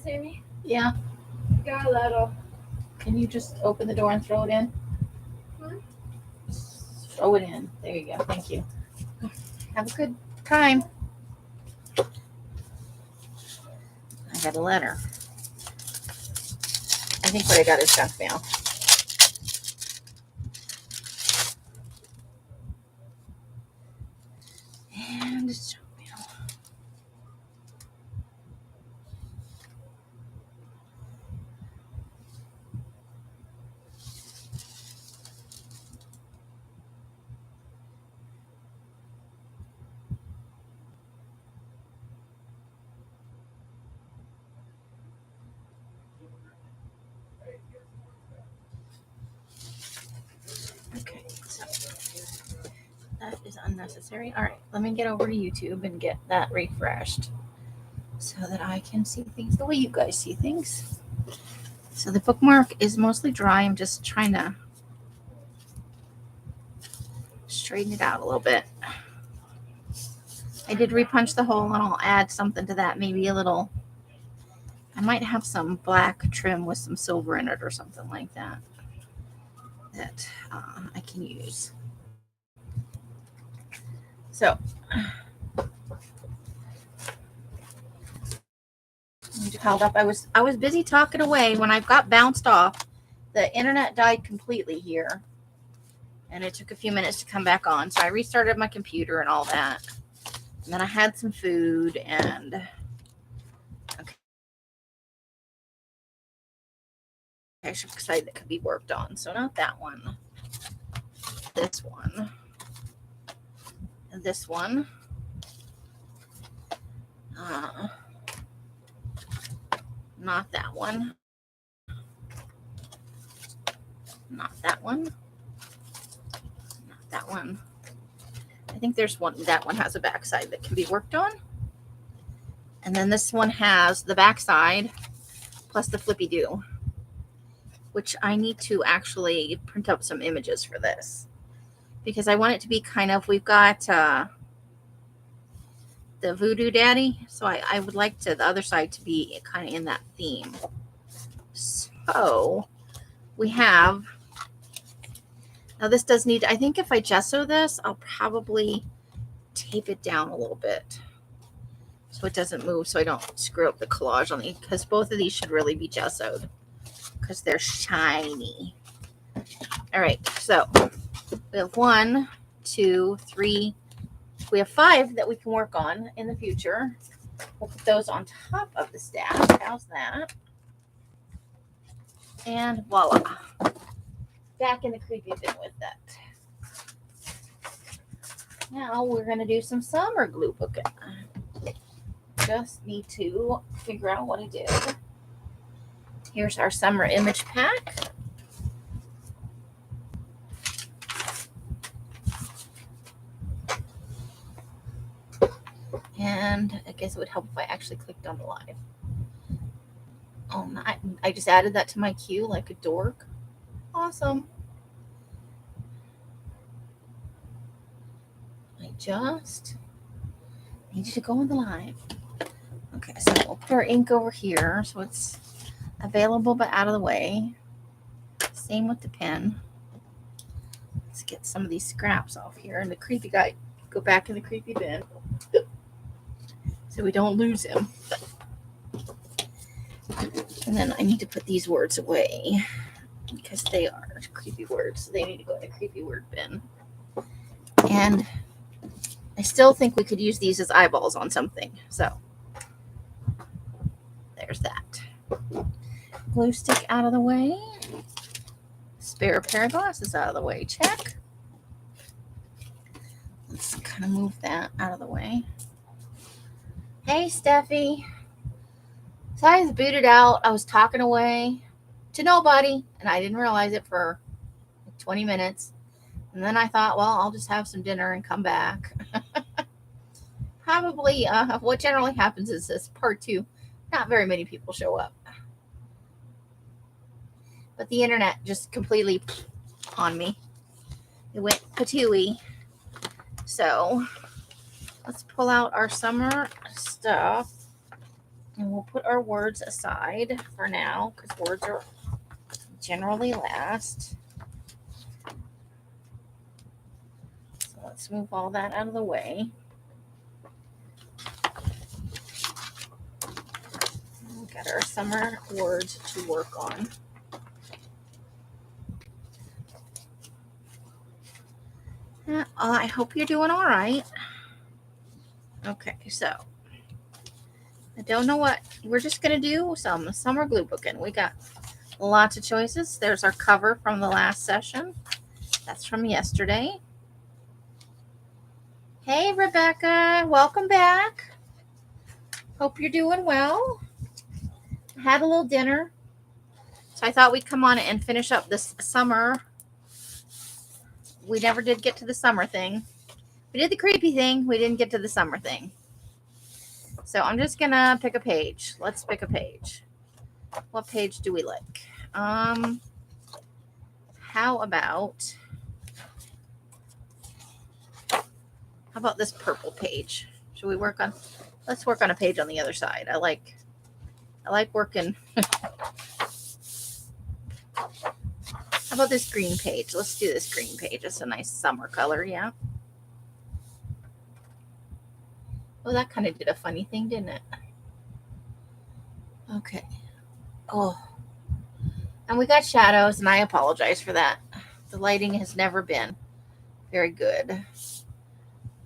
Sammy? Yeah. Got a little. Can you just open the door and throw it in? Throw it in. There you go. Thank you. Have a good time. I got a letter. I think what I got is junk mail. And it's junk mail. Okay, so that is unnecessary. All right, let me get over to YouTube and get that refreshed so that I can see things the way you guys see things. So the bookmark is mostly dry. I'm just trying to straighten it out a little bit. I did repunch the hole, and I'll add something to that, maybe a little. I might have some black trim with some silver in it or something like that I can use. So held up. I was busy talking away when I got bounced off. The internet died completely here, and it took a few minutes to come back on. So I restarted my computer and all that, and then I had some food and. Actual side that could be worked on. So not that one. This one. And this one. Not that one. Not that one. Not that one. I think there's one. That one has a backside that can be worked on. And then this one has the backside plus the flippy do, which I need to actually print up some images for this because I want it to be kind of, we've got the Voodoo Daddy, so I would like the other side to be kind of in that theme. So we have, now this does need, I think if I gesso this, I'll probably tape it down a little bit so it doesn't move, so I don't screw up the collage on these, because both of these should really be gessoed because they're shiny. All right, so we have 1, 2, 3. We have 5 that we can work on in the future. We'll put those on top of the stack. How's that? And voila. Back in the creepy bin with that. Now we're going to do some summer glue booking. Just need to figure out what I did. Here's our summer image pack. And I guess it would help if I actually clicked on the live. Oh, I just added that to my queue like a dork. Awesome. I just needed to go on the live. Okay, so we'll put our ink over here so it's available but out of the way. Same with the pen. Let's get some of these scraps off here, and the creepy guy go back in the creepy bin so we don't lose him. And then I need to put these words away because they are creepy words. So they need to go in the creepy word bin. And I still think we could use these as eyeballs on something. So there's that. Glue stick out of the way. Spare pair of glasses out of the way. Check. Let's kind of move that out of the way. Hey, Steffi. So I was booted out. I was talking away to nobody, and I didn't realize it for 20 minutes. And then I thought, well, I'll just have some dinner and come back. Probably what generally happens is this part 2. Not very many people show up. But the internet just completely on me. It went patooey. So let's pull out our summer stuff. And we'll put our words aside for now because words are generally last. So let's move all that out of the way. We'll get our summer words to work on. I hope you're doing all right. Okay, so I don't know what we're just gonna do. Some summer glue booking. We got lots of choices. There's our cover from the last session. That's from yesterday. Hey, Rebecca, welcome back. Hope you're doing well. Had a little dinner, so I thought we'd come on and finish up this summer. We never did get to the summer thing. We did the creepy thing. We didn't get to the summer thing. So I'm just gonna pick a page. Let's pick a page. What page do we like? How about this purple page? Should we work on? Let's work on a page on the other side. I like working. How about this green page? Let's do this green page. It's a nice summer color, yeah. Oh, that kind of did a funny thing, didn't it? Okay. Oh. And we got shadows, and I apologize for that. The lighting has never been very good.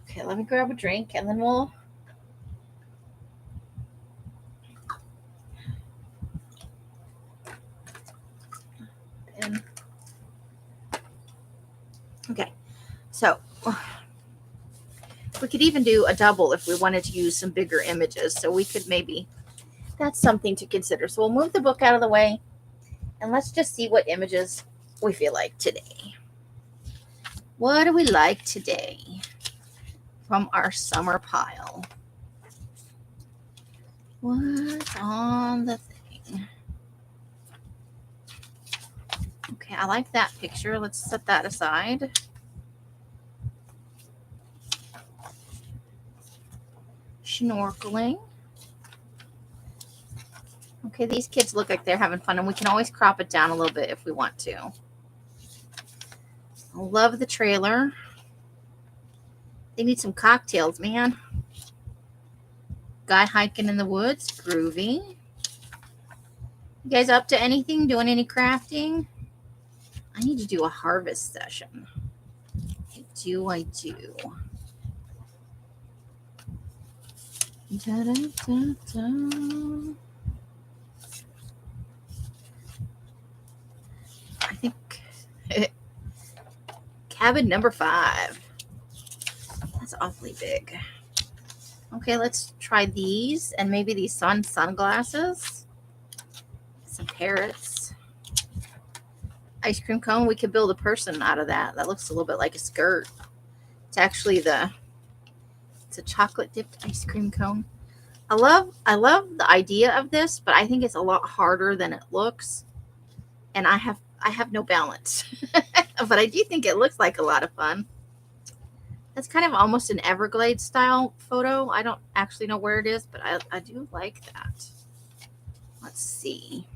Okay, let me grab a drink, and then we'll... And... Okay, so we could even do a double if we wanted to use some bigger images. So we could maybe... That's something to consider. So we'll move the book out of the way, and let's just see what images we feel like today. What do we like today from our summer pile? What's on the thing? Okay, I like that picture. Let's set that aside. Snorkeling. Okay, these kids look like they're having fun, and we can always crop it down a little bit if we want to. I love the trailer. They need some cocktails, man. Guy hiking in the woods. Groovy. You guys up to anything? Doing any crafting? I need to do a harvest session. I do. Da, da, da, da. I think cabin number 5. That's awfully big. Okay, let's try these and maybe these sunglasses. Some parrots. Ice cream cone. We could build a person out of that. That looks a little bit like a skirt. It's actually it's a chocolate dipped ice cream cone. I love the idea of this, but I think it's a lot harder than it looks. And I have no balance. But I do think it looks like a lot of fun. That's kind of almost an Everglades style photo. I don't actually know where it is, but I do like that. Let's see.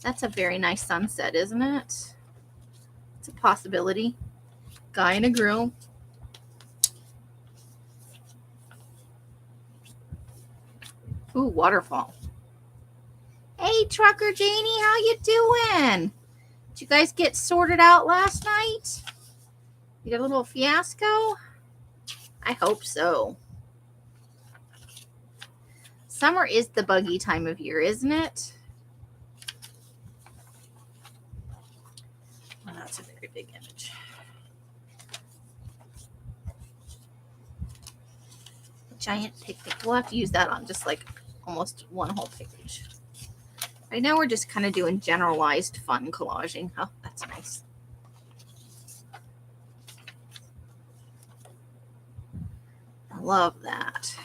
That's a very nice sunset, isn't it? It's a possibility. Guy in a grill. Ooh, waterfall. Hey, Trucker Janie, how you doing? Did you guys get sorted out last night? You got a little fiasco? I hope so. Summer is the buggy time of year, isn't it? Well, that's a very big image. Giant picnic. We'll have to use that on just like almost one whole page. Right now we're just kind of doing generalized fun collaging. Oh, that's nice. I love that.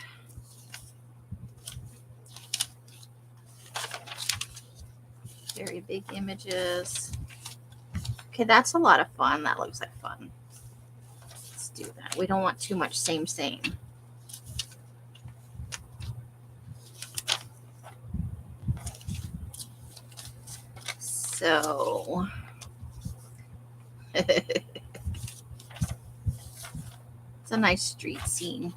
Very big images. Okay, that's a lot of fun. That looks like fun. Let's do that. We don't want too much same. So it's a nice street scene.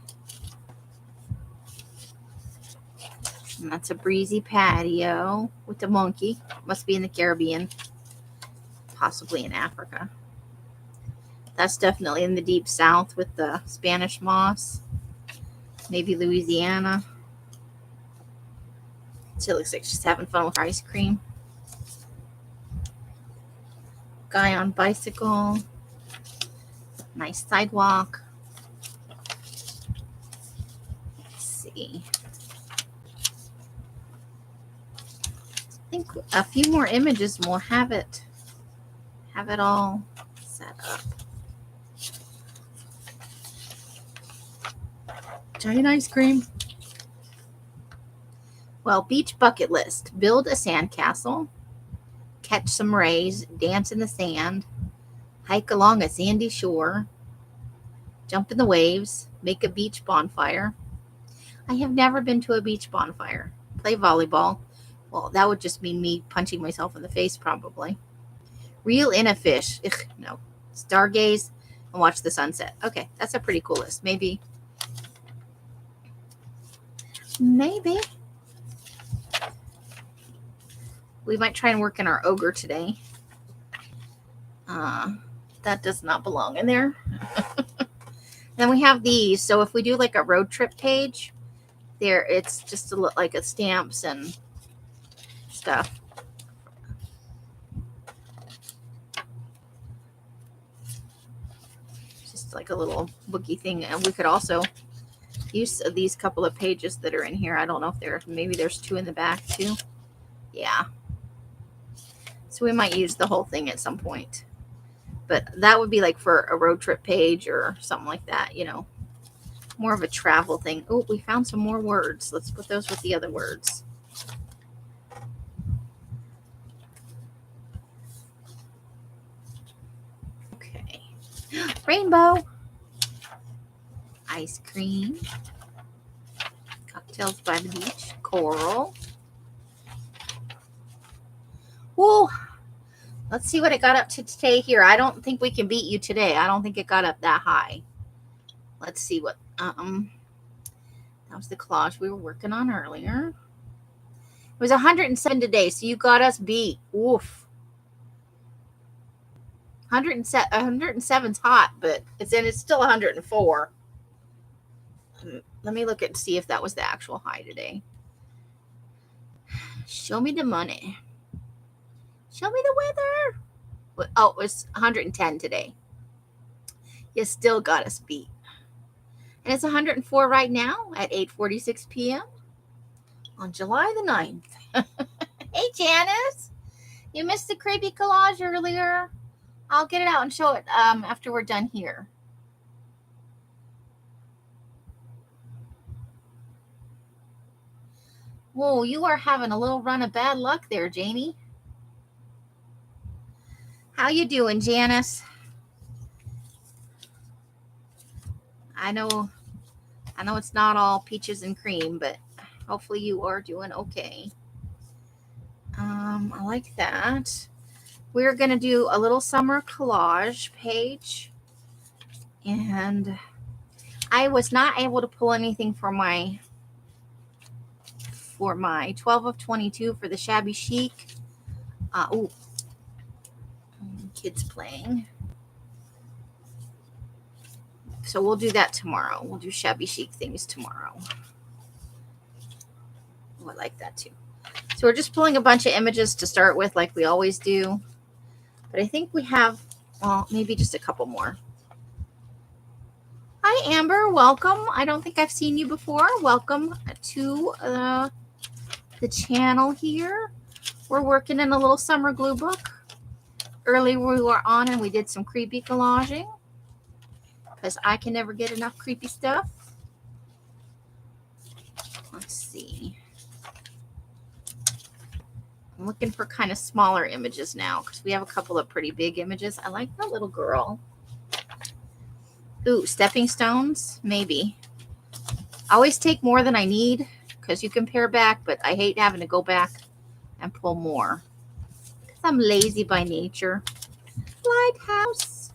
And that's a breezy patio with the monkey. Must be in the Caribbean, possibly in Africa. That's definitely in the deep south with the Spanish moss. Maybe Louisiana. So it looks like she's having fun with ice cream. Guy on bicycle. Nice sidewalk. Let's see. I think a few more images and we'll have it all set up. Giant ice cream. Well, beach bucket list. Build a sandcastle. Catch some rays. Dance in the sand. Hike along a sandy shore. Jump in the waves. Make a beach bonfire. I have never been to a beach bonfire. Play volleyball. Well, that would just mean me punching myself in the face, probably. Reel in a fish. Ugh, no. Stargaze and watch the sunset. Okay, that's a pretty cool list. Maybe. We might try and work in our ogre today. That does not belong in there. Then we have these. So if we do like a road trip page, there it's just like a stamps and stuff. Just like a little bookie thing. And we could also use these couple of pages that are in here. I don't know if maybe there's two in the back too. Yeah. So we might use the whole thing at some point. But that would be like for a road trip page or something like that, you know. More of a travel thing. Oh, we found some more words. Let's put those with the other words. Okay. Rainbow. Ice cream. Cocktails by the beach. Coral. Whoa. Let's see what it got up to today here. I don't think we can beat you today. I don't think it got up that high. Let's see what that was the collage we were working on earlier. It was 107 today, so you got us beat. Oof. 107's hot, but it's still 104. Let me look and see if that was the actual high today. Show me the money. Show me the weather. Oh, it was 110 today. You still got us beat. And it's 104 right now at 8:46 p.m. on July the 9th. Hey, Janice. You missed the creepy collage earlier. I'll get it out and show it after we're done here. Whoa, you are having a little run of bad luck there, Janie. How you doing, Janice? I know it's not all peaches and cream, but hopefully you are doing okay. I like that. We're going to do a little summer collage page. And I was not able to pull anything for my 12 of 22 for the shabby chic. Kids playing. So we'll do that tomorrow. We'll do shabby chic things tomorrow. Oh, I like that too. So we're just pulling a bunch of images to start with like we always do. But I think we have, well, maybe just a couple more. Hi, Amber. Welcome. I don't think I've seen you before. Welcome to the channel here. We're working in a little summer glue book. Earlier we were on and we did some creepy collaging because I can never get enough creepy stuff. Let's see. I'm looking for kind of smaller images now because we have a couple of pretty big images. I like the little girl. Ooh, stepping stones? Maybe. I always take more than I need because you can pare back, but I hate having to go back and pull more. I'm lazy by nature. Lighthouse.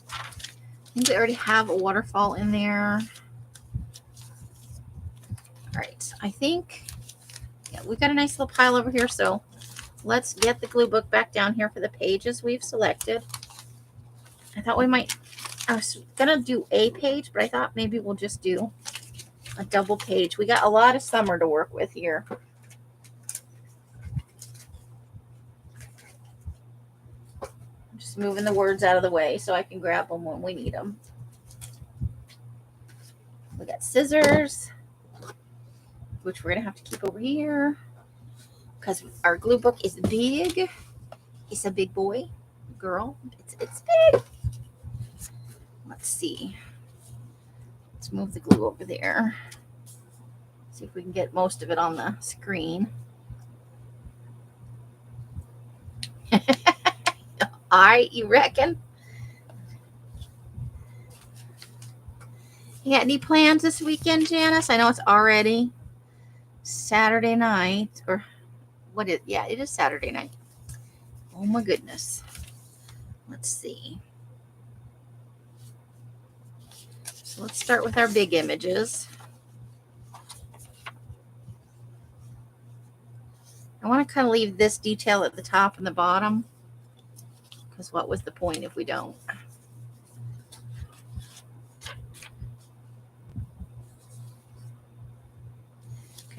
I think we already have a waterfall in there. All right, I think we've got a nice little pile over here, so let's get the glue book back down here for the pages we've selected. I thought I was gonna do a page, but I thought maybe we'll just do a double page. We got a lot of summer to work with here. I'm just moving the words out of the way so I can grab them when we need them. We got scissors, which we're gonna have to keep over here because our glue book is big. It's a big boy, girl. It's big. Let's see. Let's move the glue over there. See if we can get most of it on the screen. All right, you reckon? You got any plans this weekend, Janice? I know it's already Saturday night, or what is? Yeah, it is Saturday night. Oh my goodness. Let's see. So let's start with our big images. I want to kind of leave this detail at the top and the bottom, because what was the point if we don't?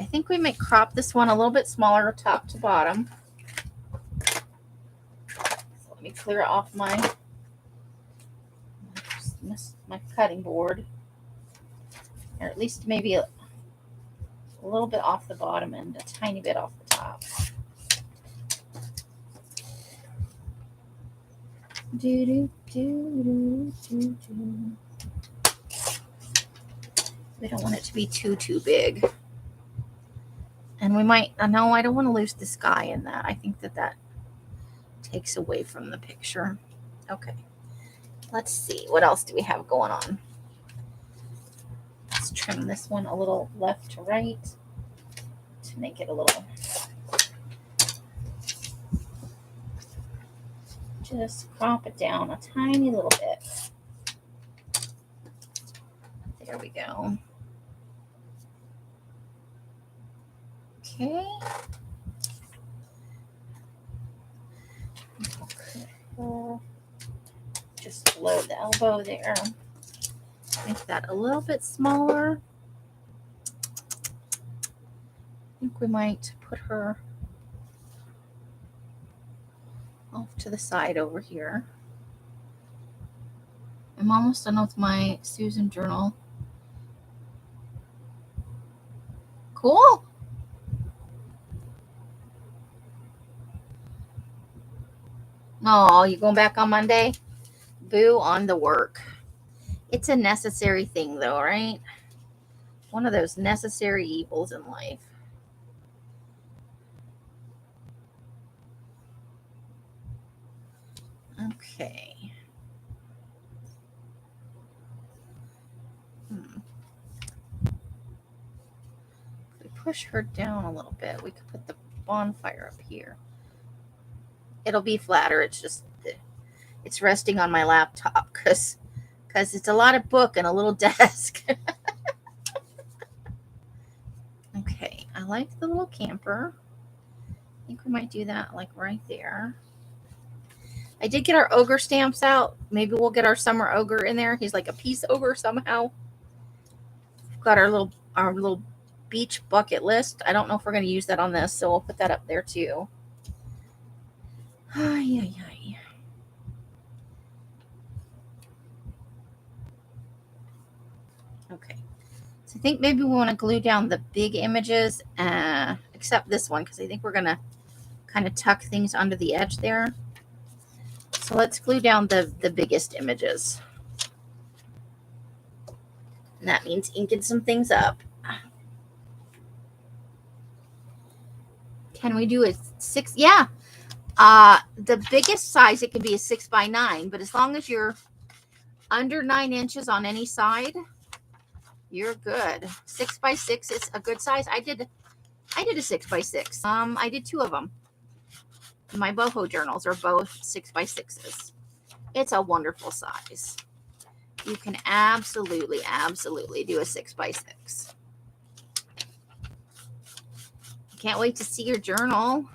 I think we might crop this one a little bit smaller top to bottom. So let me clear off my cutting board, or at least maybe a little bit off the bottom and a tiny bit off the top. We don't want it to be too big. And we might, no, I don't want to lose the sky in that. I think that takes away from the picture. Okay. Let's see. What else do we have going on? Let's trim this one a little left to right to make it a little. Just crop it down a tiny little bit. There we go. Okay. Just below the elbow there. Make that a little bit smaller. I think we might put her off to the side over here. I'm almost done with my Susan journal. Cool. Oh, you going back on Monday? Boo on the work. It's a necessary thing though, right? One of those necessary evils in life. Okay. If we push her down a little bit, we could put the bonfire up here. It'll be flatter. It's just, it's resting on my laptop because it's a lot of book and a little desk. Okay, I like the little camper. I think we might do that like right there. I did get our ogre stamps out. Maybe we'll get our summer ogre in there. He's like a peace ogre somehow. We've got our little beach bucket list. I don't know if we're going to use that on this, so we'll put that up there too. Okay. So I think maybe we want to glue down the big images, except this one, because I think we're going to kind of tuck things under the edge there. So let's glue down the biggest images. And that means inking some things up. Can we do a 6? Yeah. The biggest size, it can be a 6x9, but as long as you're under 9 inches on any side, you're good. 6x6 is a good size. I did a 6x6. I did 2 of them. My boho journals are both 6x6s. It's a wonderful size. You can absolutely do a 6x6. Can't wait to see your journal.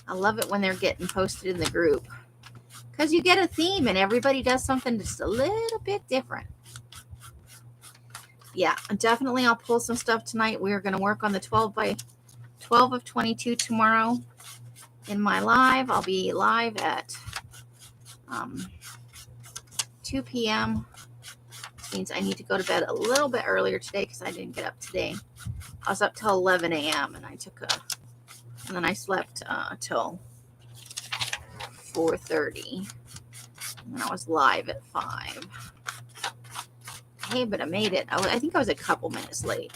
I love it when they're getting posted in the group because you get a theme and everybody does something just a little bit different. Yeah, definitely I'll pull some stuff tonight. We're going to work on the 12 by 12 of 22 tomorrow in my live. I'll be live at 2 p.m. Which means I need to go to bed a little bit earlier today because I didn't get up today. I was up till 11 a.m. and then I slept till 4:30. And then I was live at 5. Hey, but I made it. I think I was a couple minutes late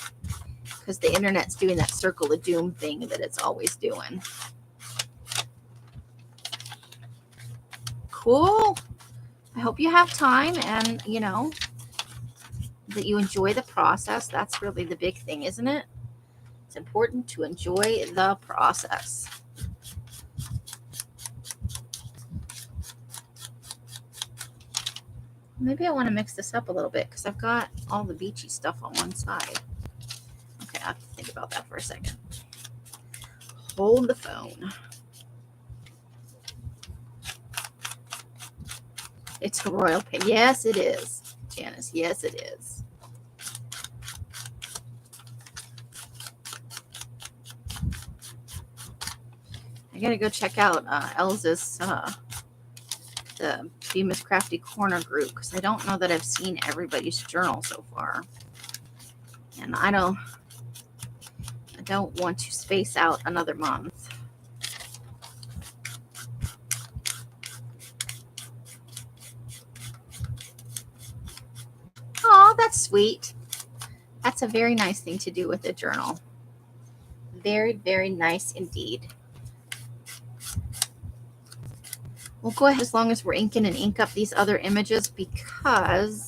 because the internet's doing that circle of doom thing that it's always doing. Cool. I hope you have time and, that you enjoy the process. That's really the big thing, isn't it? It's important to enjoy the process. Maybe I want to mix this up a little bit because I've got all the beachy stuff on one side. Okay, I have to think about that for a second. Hold the phone. It's a royal pain. Yes, it is, Janice. Yes, it is. I gotta go check out Elza's the Famous Crafty Corner group because I don't know that I've seen everybody's journal so far, and I don't want to space out another month. Oh, that's sweet. That's a very nice thing to do with a journal. Very, very nice indeed. We'll go ahead as long as we're inking and ink up these other images because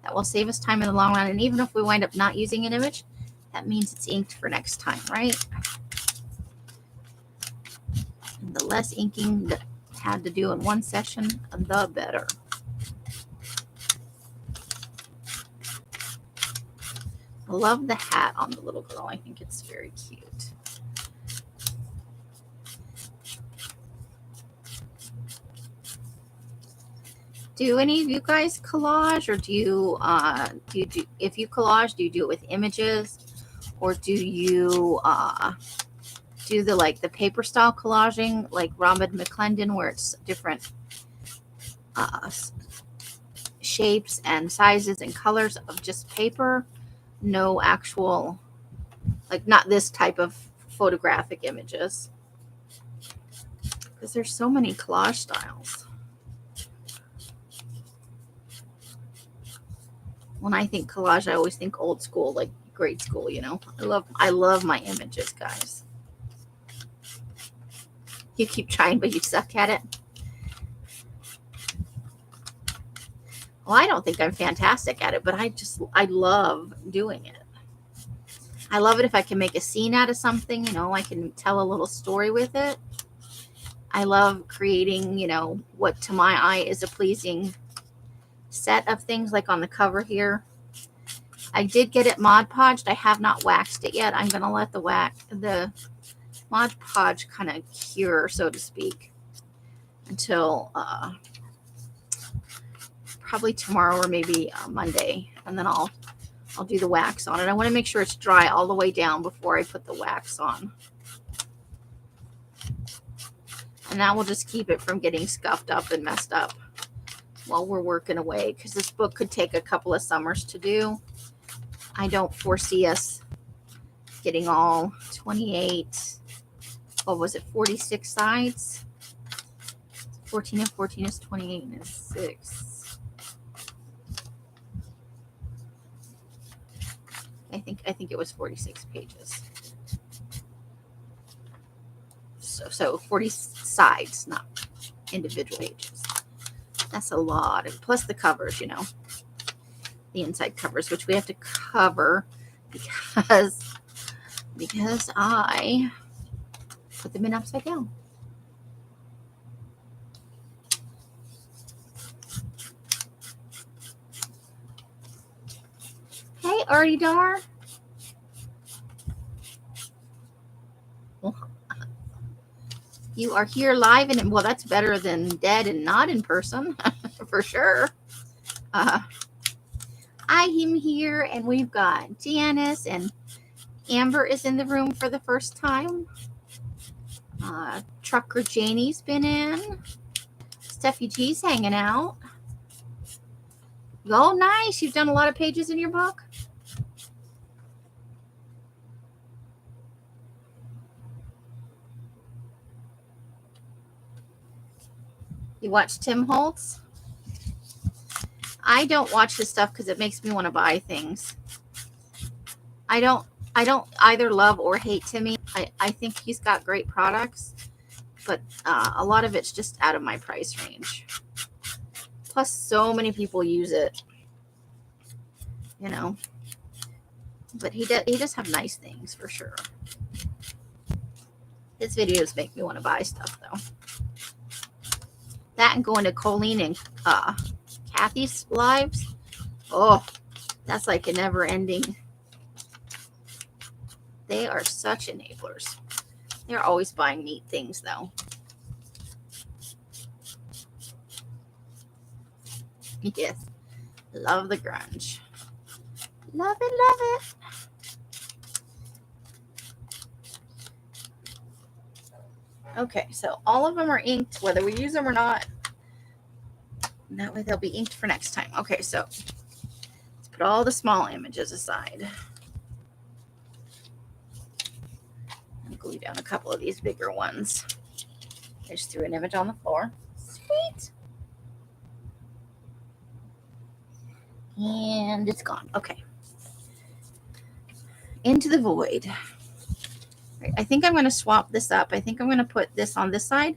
that will save us time in the long run. And even if we wind up not using an image, that means it's inked for next time, right? And the less inking that had to do in one session, the better. I love the hat on the little girl. I think it's very cute. Do any of you guys collage, or do you if you collage, do you do it with images, or do you do the paper style collaging like Robin McClendon, where it's different shapes and sizes and colors of just paper, no actual, not this type of photographic images? Because there's so many collage styles. When I think collage, I always think old school, like grade school, I love my images, guys. You keep trying, but you suck at it. Well, I don't think I'm fantastic at it, but I love doing it. I love it if I can make a scene out of something, I can tell a little story with it. I love creating, what to my eye is a pleasing set of things, like on the cover here. I did get it Mod Podged. I have not waxed it yet. I'm going to let the Mod Podge kind of cure, so to speak, until probably tomorrow or maybe Monday, and then I'll do the wax on it. I want to make sure it's dry all the way down before I put the wax on. And that will just keep it from getting scuffed up and messed up while we're working away, because this book could take a couple of summers to do. I don't foresee us getting all 28, 46 sides? 14 and 14 is 28 and is 6. I think it was 46 pages. So 40 sides, not individual pages. That's a lot. And plus the covers, the inside covers, which we have to cover because I put them in upside down. Artie Dar? Well, you are here live, and well, that's better than dead and not in person, for sure. I am here, and we've got Janice, and Amber is in the room for the first time. Trucker Janie's been in. Steffi G's hanging out. Oh, nice. You've done a lot of pages in your book. You watch Tim Holtz? I don't watch his stuff because it makes me want to buy things. I don't either love or hate Timmy. I think he's got great products, but a lot of it's just out of my price range. Plus, so many people use it, you know. But he does have nice things for sure. His videos make me want to buy stuff though. That and going to Colleen and Kathy's lives. Oh, that's like a never ending. They are such enablers. They're always buying neat things though. Yes. Love the grunge. Love it, love it. Okay, so all of them are inked, whether we use them or not. That way they'll be inked for next time. Okay, so let's put all the small images aside. And glue down a couple of these bigger ones. I just threw an image on the floor. Sweet. And it's gone. Okay. Into the void. Right, I think I'm going to swap this up. I think I'm going to put this on this side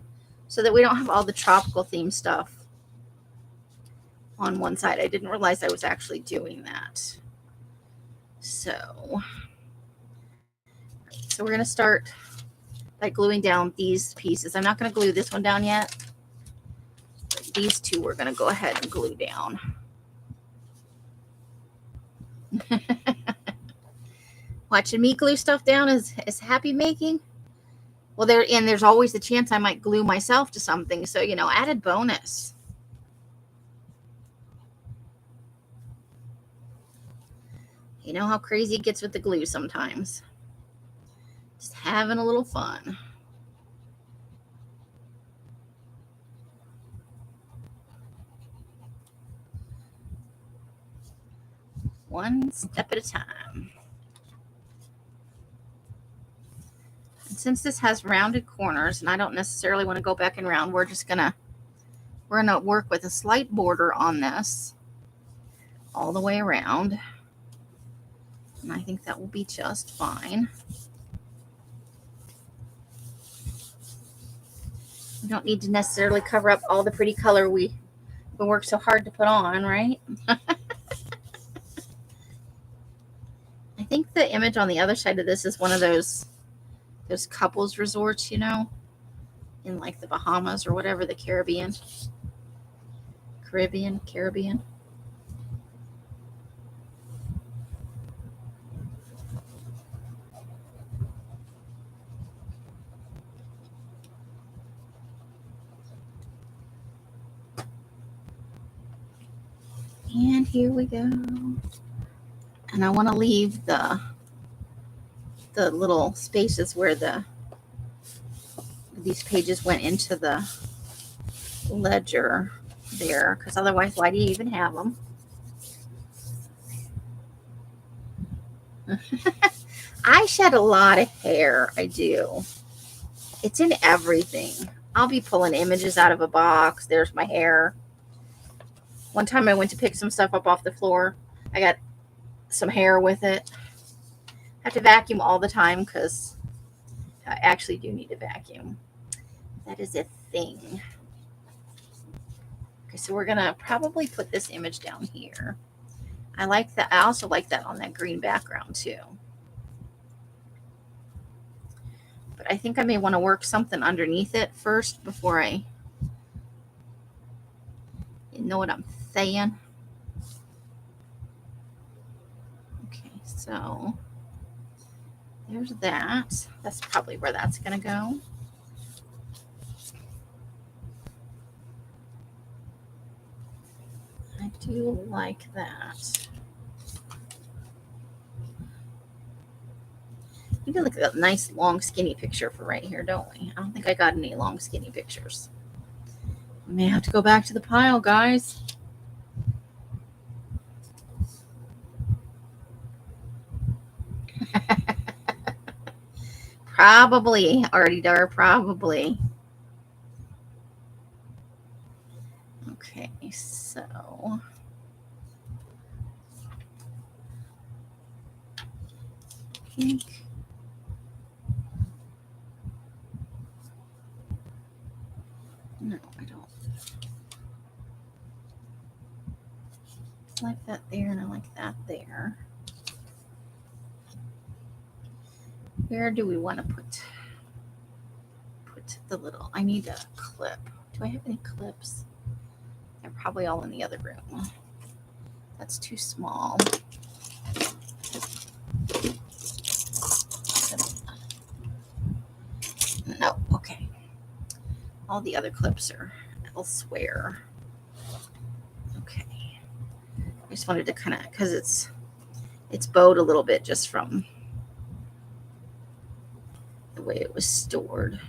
so that we don't have all the tropical theme stuff on one side. I didn't realize I was actually doing that. So we're going to start by gluing down these pieces. I'm not going to glue this one down yet. But these two we're going to go ahead and glue down. Watching me glue stuff down is happy making. Well, there's always the chance I might glue myself to something. So, you know, added bonus. You know how crazy it gets with the glue sometimes. Just having a little fun. One step at a time. And since this has rounded corners, and I don't necessarily want to go back and round, we're gonna work with a slight border on this all the way around. And I think that will be just fine. We don't need to necessarily cover up all the pretty color we worked so hard to put on, right? I think the image on the other side of this is one of those couples resorts, you know, in like the Bahamas or whatever, the Caribbean. And here we go. And I want to leave the little spaces where these pages went into the ledger there, because otherwise, why do you even have them? I shed a lot of hair. I do. It's in everything. I'll be pulling images out of a box. There's my hair. One time I went to pick some stuff up off the floor. I got some hair with it. I have to vacuum all the time because I actually do need to vacuum. That is a thing. Okay, so we're going to probably put this image down here. I like that. I also like that on that green background too. But I think I may want to work something underneath it first before you know what I'm saying? Okay. So there's that. That's probably where that's going to go. I do like that. We can look at a nice long skinny picture for right here, don't we? I don't think I got any long skinny pictures. I may have to go back to the pile, guys. Probably, already there, probably. Okay, so pink. No, I don't. I like that there, and I like that there. Where do we want to put the little? I need a clip. Do I have any clips? They're probably all in the other room. That's too small. No, okay. All the other clips are elsewhere. Okay. I just wanted to kind of, because it's bowed a little bit just from the way it was stored.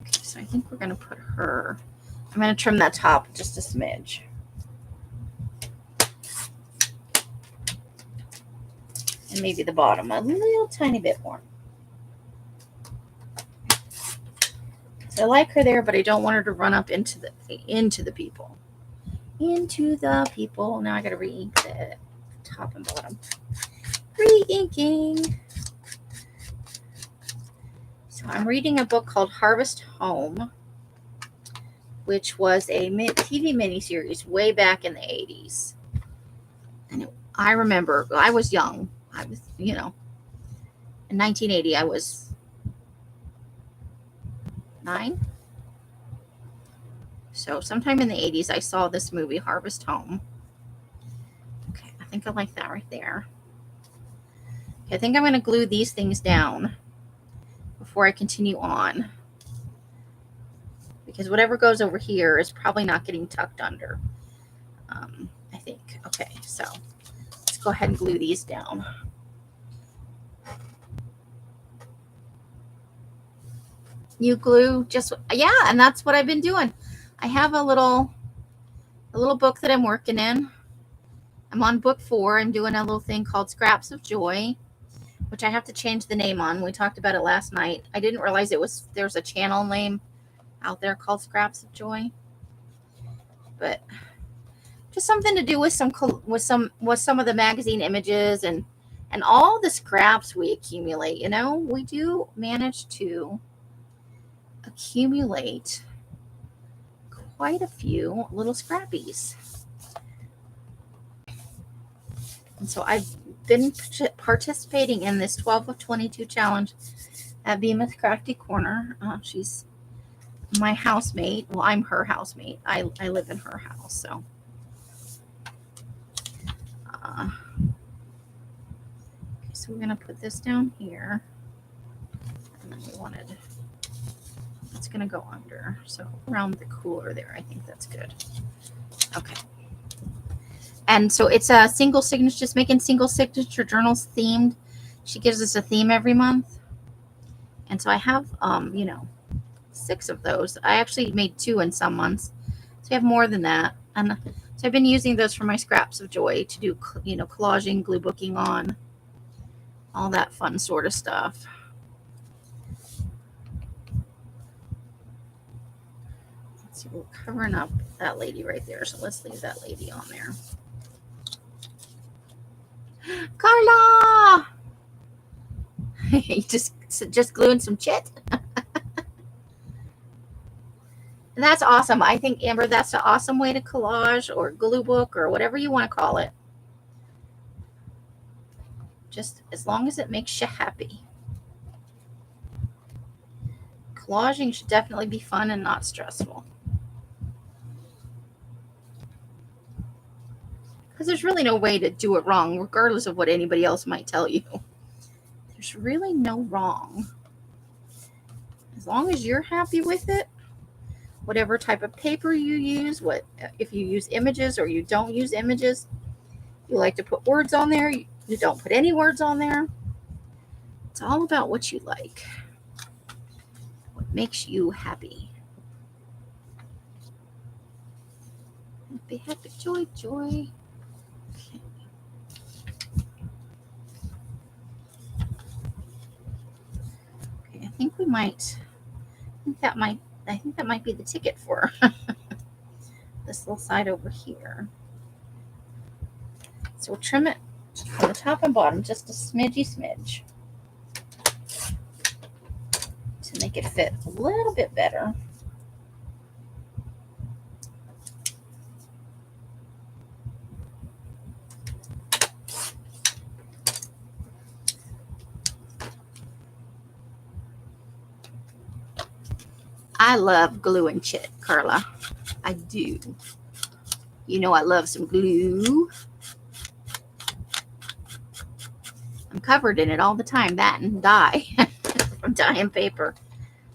Okay, so I think we're going to put her. I'm going to trim that top just a smidge. And maybe the bottom a little tiny bit more. So I like her there, but I don't want her to run up into the people. Into the people. Now I got to re-ink the top and bottom. Re-inking. So I'm reading a book called Harvest Home, which was a TV miniseries way back in the 80s. And I remember, I was young. I was, in 1980, I was 9. So sometime in the 80s, I saw this movie, Harvest Home. Okay, I think I like that right there. Okay, I think I'm going to glue these things down before I continue on. Because whatever goes over here is probably not getting tucked under. I think. Okay, so let's go ahead and glue these down. You glue just, yeah, and that's what I've been doing. I have a little book that I'm working in. I'm on book 4. I'm doing a little thing called Scraps of Joy, which I have to change the name on. We talked about it last night. I didn't realize there's a channel name out there called Scraps of Joy, but just something to do with some of the magazine images and all the scraps we accumulate. We do manage to accumulate quite a few little scrappies. And so I've been participating in this 12 of 22 challenge at Bemis Crafty Corner. She's my housemate. Well, I'm her housemate. I live in her house, so. Okay, so we're going to put this down here. And then we wanted, it's going to go under. So around the cooler there, I think that's good. Okay. And so it's a single signature, just making single signature journals themed. She gives us a theme every month. And so I have, 6 of those. I actually made 2 in some months. So I have more than that. And so I've been using those for my Scraps of Joy to do, collaging, glue booking on, all that fun sort of stuff. Let's see, we're covering up that lady right there. So let's leave that lady on there. Carla! You just gluing some chit? And that's awesome. I think, Amber, that's an awesome way to collage or glue book or whatever you want to call it. Just as long as it makes you happy. Collaging should definitely be fun and not stressful. Because there's really no way to do it wrong, regardless of what anybody else might tell you. There's really no wrong. As long as you're happy with it, whatever type of paper you use, if you use images or you don't use images, you like to put words on there, you don't put any words on there. It's all about what you like, what makes you happy. Happy, happy, joy, joy. Okay. Okay, I think that might be the ticket for this little side over here. So we'll trim it from the top and bottom just a smidge to make it fit a little bit better. I love glue and chit, Carla. I do. You know I love some glue. I'm covered in it all the time, that and dye from dyeing paper.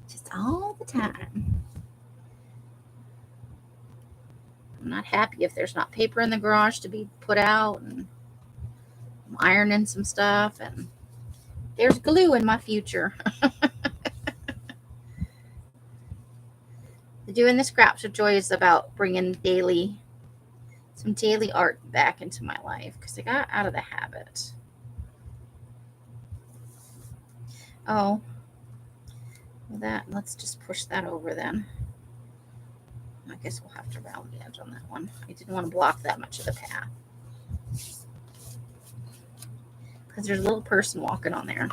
Just all the time. I'm not happy if there's not paper in the garage to be put out, and I'm ironing some stuff, and there's glue in my future. Doing the Scraps of Joy is about bringing some daily art back into my life because I got out of the habit. Oh, let's just push that over then. I guess we'll have to round the edge on that one. I didn't want to block that much of the path because there's a little person walking on there,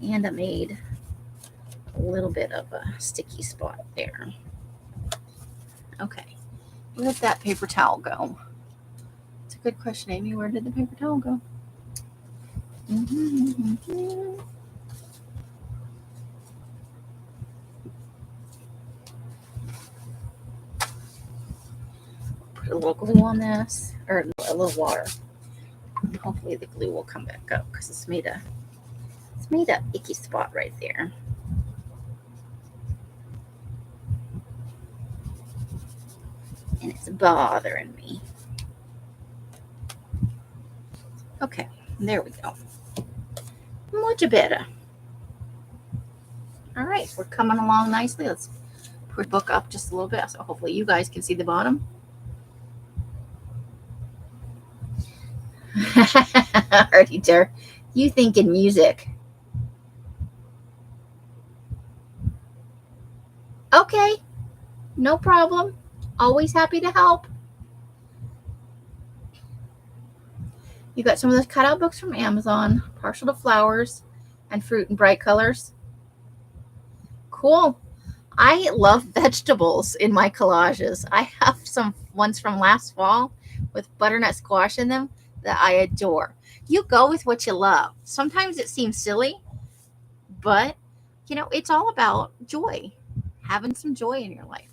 and I made a little bit of a sticky spot there. Okay, where did that paper towel go? It's a good question, Amy. Where did the paper towel go? Put a little glue on this, or a little water. Hopefully the glue will come back up because it's made a icky spot right there. And it's bothering me. Okay, there we go. Much better. All right, we're coming along nicely. Let's put the book up just a little bit so hopefully you guys can see the bottom. Alrighty, dear. You thinking music. Okay, no problem. Always happy to help. You got some of those cutout books from Amazon, partial to flowers and fruit and bright colors. Cool. I love vegetables in my collages. I have some ones from last fall with butternut squash in them that I adore. You go with what you love. Sometimes it seems silly, but it's all about joy, having some joy in your life.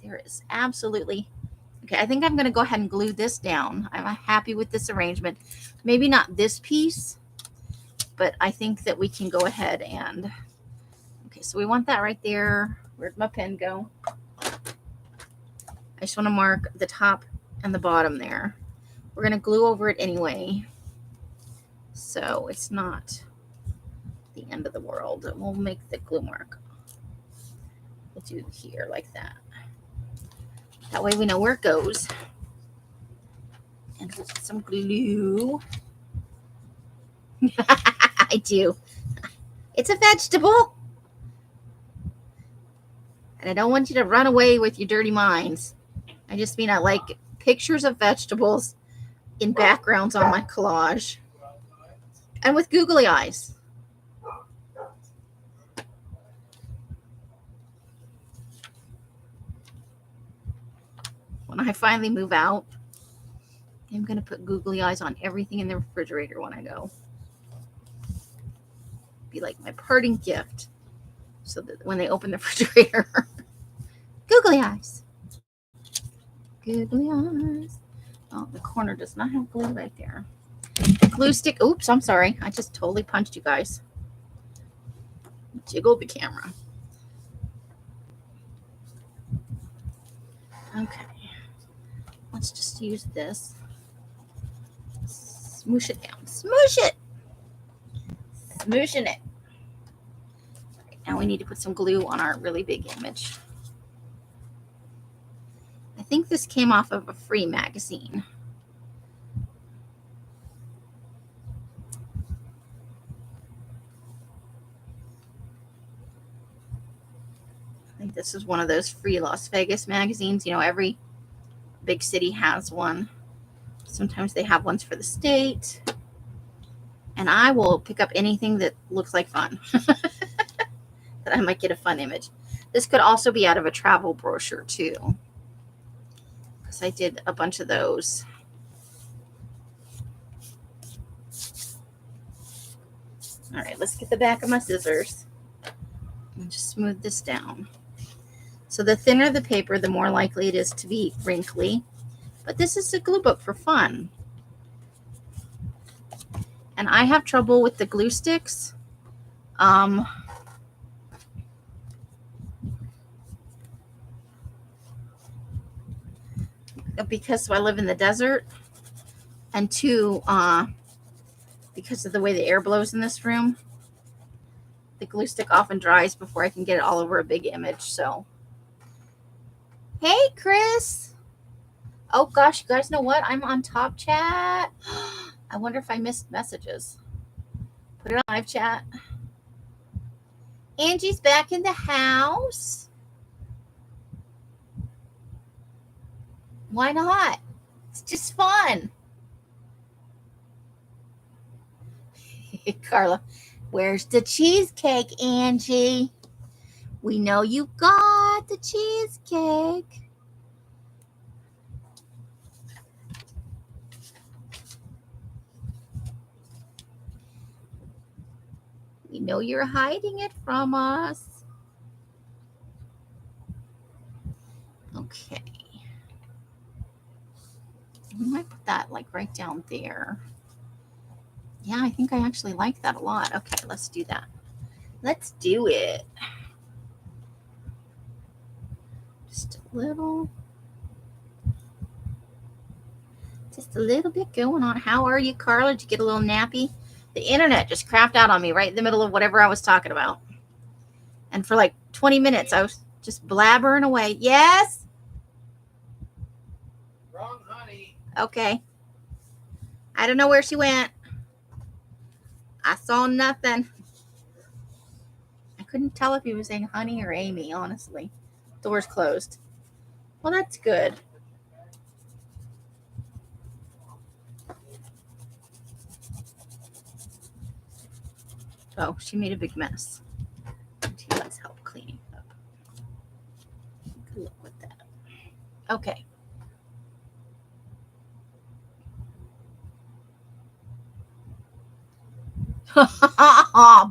There is absolutely. Okay, I think I'm going to go ahead and glue this down. I'm happy with this arrangement. Maybe not this piece, but I think that we can go ahead and, okay, so we want that right there. Where'd my pen go? I just want to mark the top and the bottom there. We're going to glue over it anyway, so it's not the end of the world. We'll make the glue mark. We'll do here like that. That way we know where it goes. And we'll get some glue. I do. It's a vegetable. And I don't want you to run away with your dirty minds. I just mean I like pictures of vegetables in backgrounds on my collage. And with googly eyes. When I finally move out, I'm going to put googly eyes on everything in the refrigerator when I go. Be like my parting gift. So that when they open the refrigerator, googly eyes. Googly eyes. Oh, the corner does not have glue right there. Glue stick. Oops, I'm sorry. I just totally punched you guys. Jiggle the camera. Okay. Let's just use this. Smoosh it down. Smoosh it. Smooshing it. Right, now we need to put some glue on our really big image. I think this came off of a free magazine. I think this is one of those free Las Vegas magazines. You know, every big city has one. Sometimes they have ones for the state. And I will pick up anything that looks like fun. That I might get a fun image. This could also be out of a travel brochure too, because I did a bunch of those. All right, let's get the back of my scissors and just smooth this down. So the thinner the paper, the more likely it is to be wrinkly. But this is a glue book for fun. And I have trouble with the glue sticks. Because I live in the desert, and two, because of the way the air blows in this room, the glue stick often dries before I can get it all over a big image. So, hey, Chris. Oh, gosh, you guys know what? I'm on top chat. I wonder if I missed messages. Put it on live chat. Angie's back in the house. Why not? It's just fun. Carla, where's the cheesecake, Angie? We know you got the cheesecake. We know you're hiding it from us. Okay. I might put that like right down there. Yeah, I think I actually like that a lot. Okay, let's do that. Let's do it. Just a little bit going on. How are you, Carla? Did you get a little nappy? The internet just crapped out on me right in the middle of whatever I was talking about. And for like 20 minutes, I was just blabbering away. Yes? Wrong, honey. Okay. I don't know where she went. I saw nothing. I couldn't tell if he was saying honey or Amy, honestly. Door's closed. Well, that's good. Oh, she made a big mess. Let's help cleaning up. Good luck with that. Okay.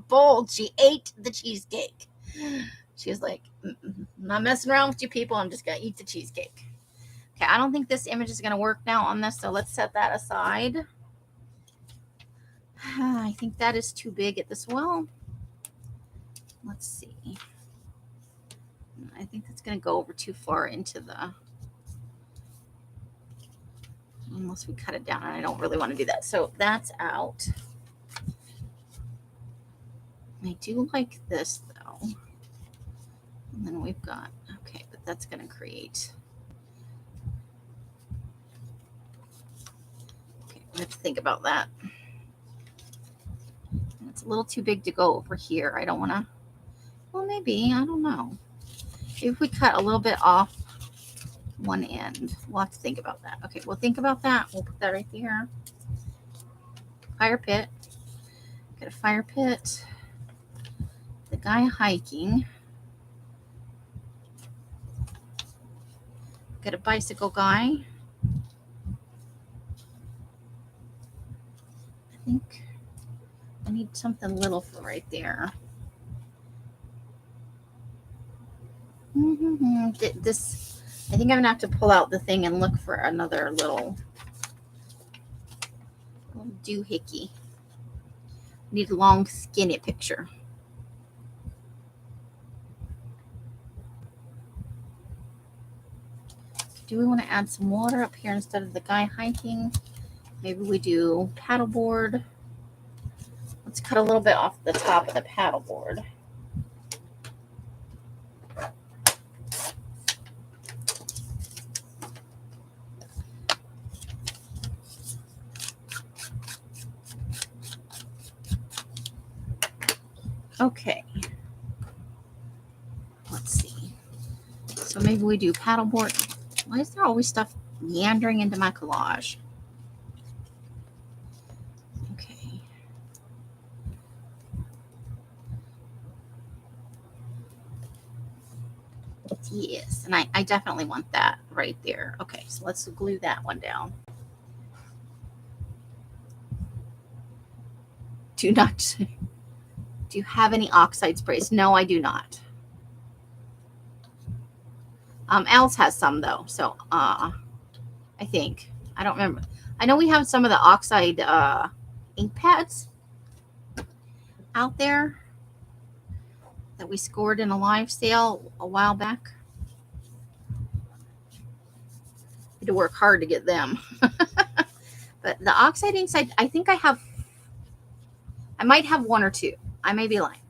Bold. She ate the cheesecake. She was like, I'm not messing around with you people. I'm just going to eat the cheesecake. Okay, I don't think this image is going to work now on this, so let's set that aside. I think that is too big at this. Well, let's see. I think that's going to go over too far into the, unless we cut it down, and I don't really want to do that. So that's out. I do like this though. And then we've got, okay, but that's going to create. Okay, I have to think about that. It's a little too big to go over here. I don't want to, well, maybe, I don't know. If we cut a little bit off one end, we'll have to think about that. Okay, we'll think about that. We'll put that right there. Fire pit. Got a fire pit. The guy hiking. Got a bicycle guy. I think I need something little for right there. This, I think I'm gonna have to pull out the thing and look for another little little doohickey. Need a long, skinny picture. Do we want to add some water up here instead of the guy hiking? Maybe we do paddleboard. Let's cut a little bit off the top of the paddleboard. Okay. Let's see. So maybe we do paddleboard. Why is there always stuff meandering into my collage? Okay. Yes, and I definitely want that right there. Okay, so let's glue that one down. Do you have any oxide sprays? No, I do not. Al's has some though, so I think. I don't remember. I know we have some of the oxide ink pads out there that we scored in a live sale a while back. Had to work hard to get them. But the oxide inks, I think I might have one or two. I may be lying.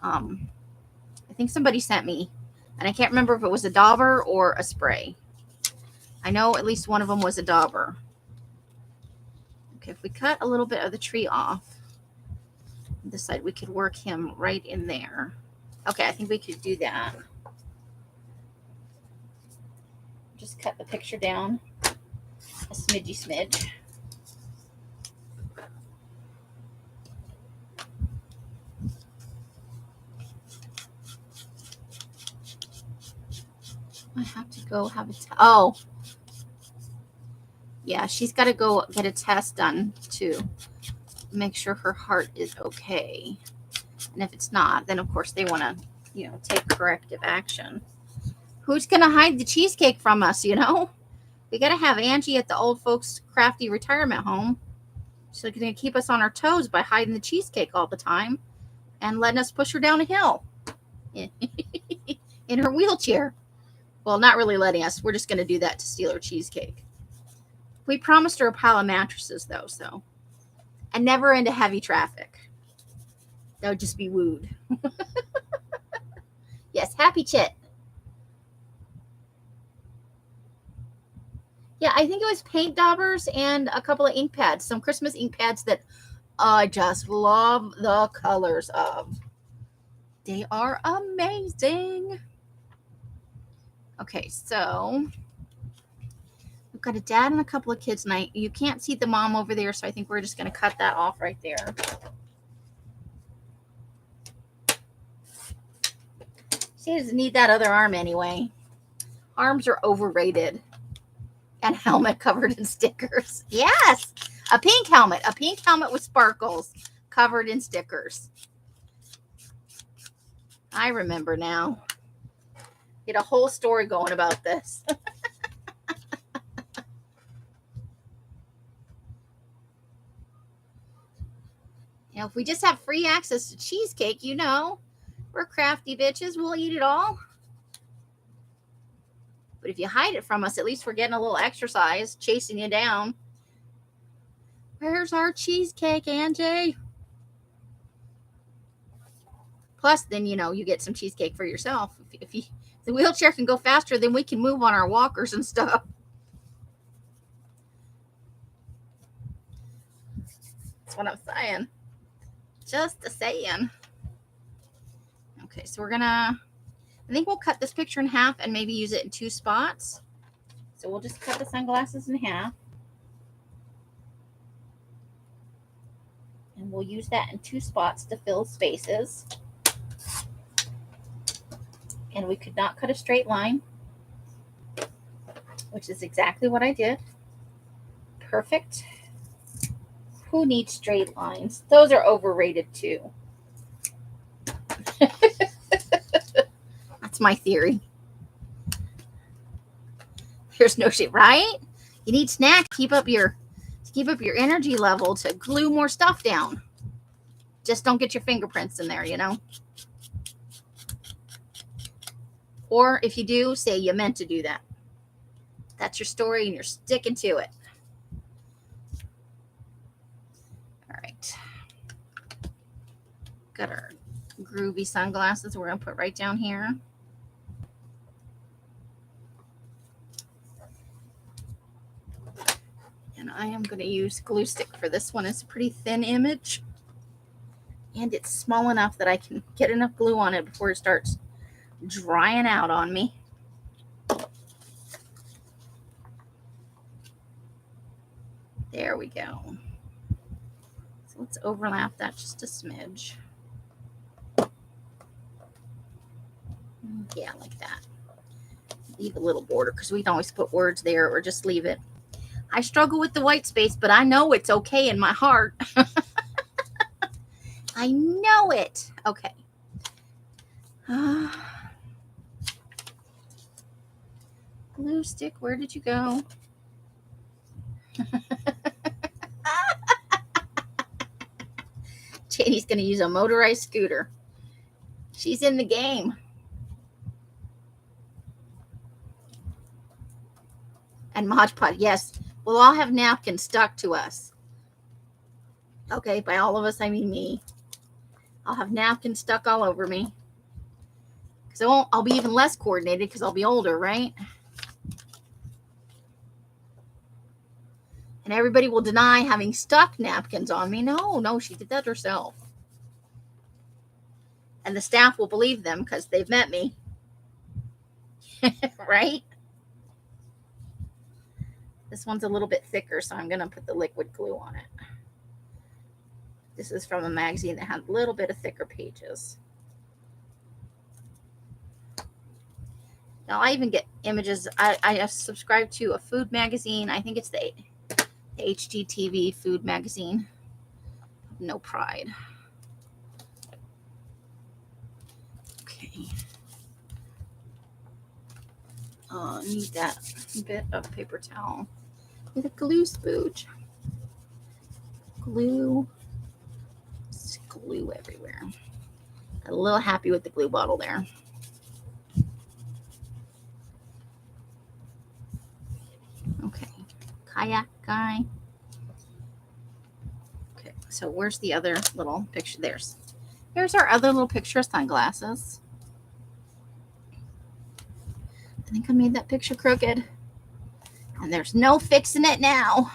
I think somebody sent me, and I can't remember if it was a dauber or a spray. I know at least one of them was a dauber. Okay, if we cut a little bit of the tree off this side, we could work him right in there. Okay, I think we could do that. Just cut the picture down a smidge. I have to go have a oh. Yeah, she's got to go get a test done to make sure her heart is okay. And if it's not, then of course they want to, take corrective action. Who's going to hide the cheesecake from us, We got to have Angie at the old folks crafty retirement home. She's going to keep us on our toes by hiding the cheesecake all the time and letting us push her down a hill in her wheelchair. Well, not really letting us. We're just going to do that to steal her cheesecake. We promised her a pile of mattresses, though, so. And never into heavy traffic. That would just be wooed. Yes, happy chit. Yeah, I think it was paint daubers and a couple of ink pads. Some Christmas ink pads that I just love the colors of. They are amazing. Okay, so we've got a dad and a couple of kids tonight. You can't see the mom over there, so I think we're just going to cut that off right there. She doesn't need that other arm anyway. Arms are overrated. And helmet covered in stickers. Yes, a pink helmet. A pink helmet with sparkles covered in stickers. I remember now. Get a whole story going about this. If we just have free access to cheesecake, we're crafty bitches. We'll eat it all. But if you hide it from us, at least we're getting a little exercise, chasing you down. Where's our cheesecake, Angie? Plus, then, you get some cheesecake for yourself. If the wheelchair can go faster, then we can move on our walkers and stuff. That's what I'm saying. Just a saying. Okay, so I think we'll cut this picture in half and maybe use it in 2 spots. So we'll just cut the sunglasses in half. And we'll use that in 2 spots to fill spaces. And we could not cut a straight line, which is exactly what I did. Perfect. Who needs straight lines? Those are overrated too. That's my theory. There's no shit, right? You need snacks. Keep up your to keep up your energy level to glue more stuff down. Just don't get your fingerprints in there, you know. Or if you do, say you meant to do that. That's your story and you're sticking to it. All right. Got our groovy sunglasses we're going to put right down here. And I am going to use glue stick for this one. It's a pretty thin image. And it's small enough that I can get enough glue on it before it starts drying out on me. There we go. So let's overlap that just a smidge. Yeah, like that. Leave a little border because we can always put words there or just leave it. I struggle with the white space, but I know it's okay in my heart. I know it. Okay. Glue stick, where did you go? Janie's going to use a motorized scooter. She's in the game. And Mod Podge, yes. We'll all have napkins stuck to us. Okay, by all of us, I mean me. I'll have napkins stuck all over me. Because I'll be even less coordinated because I'll be older, right? And everybody will deny having stuck napkins on me. No, she did that herself. And the staff will believe them because they've met me. Right? This one's a little bit thicker, so I'm going to put the liquid glue on it. This is from a magazine that had a little bit of thicker pages. Now, I even get images. I subscribe to a food magazine. I think it's the HGTV food magazine. No pride. Okay. Need that bit of paper towel with a glue spooge. Glue. It's glue everywhere. I'm a little happy with the glue bottle there. Okay. Kayak guy. Okay, so where's the other little picture? Here's our other little picture of sunglasses. I think I made that picture crooked. And there's no fixing it now.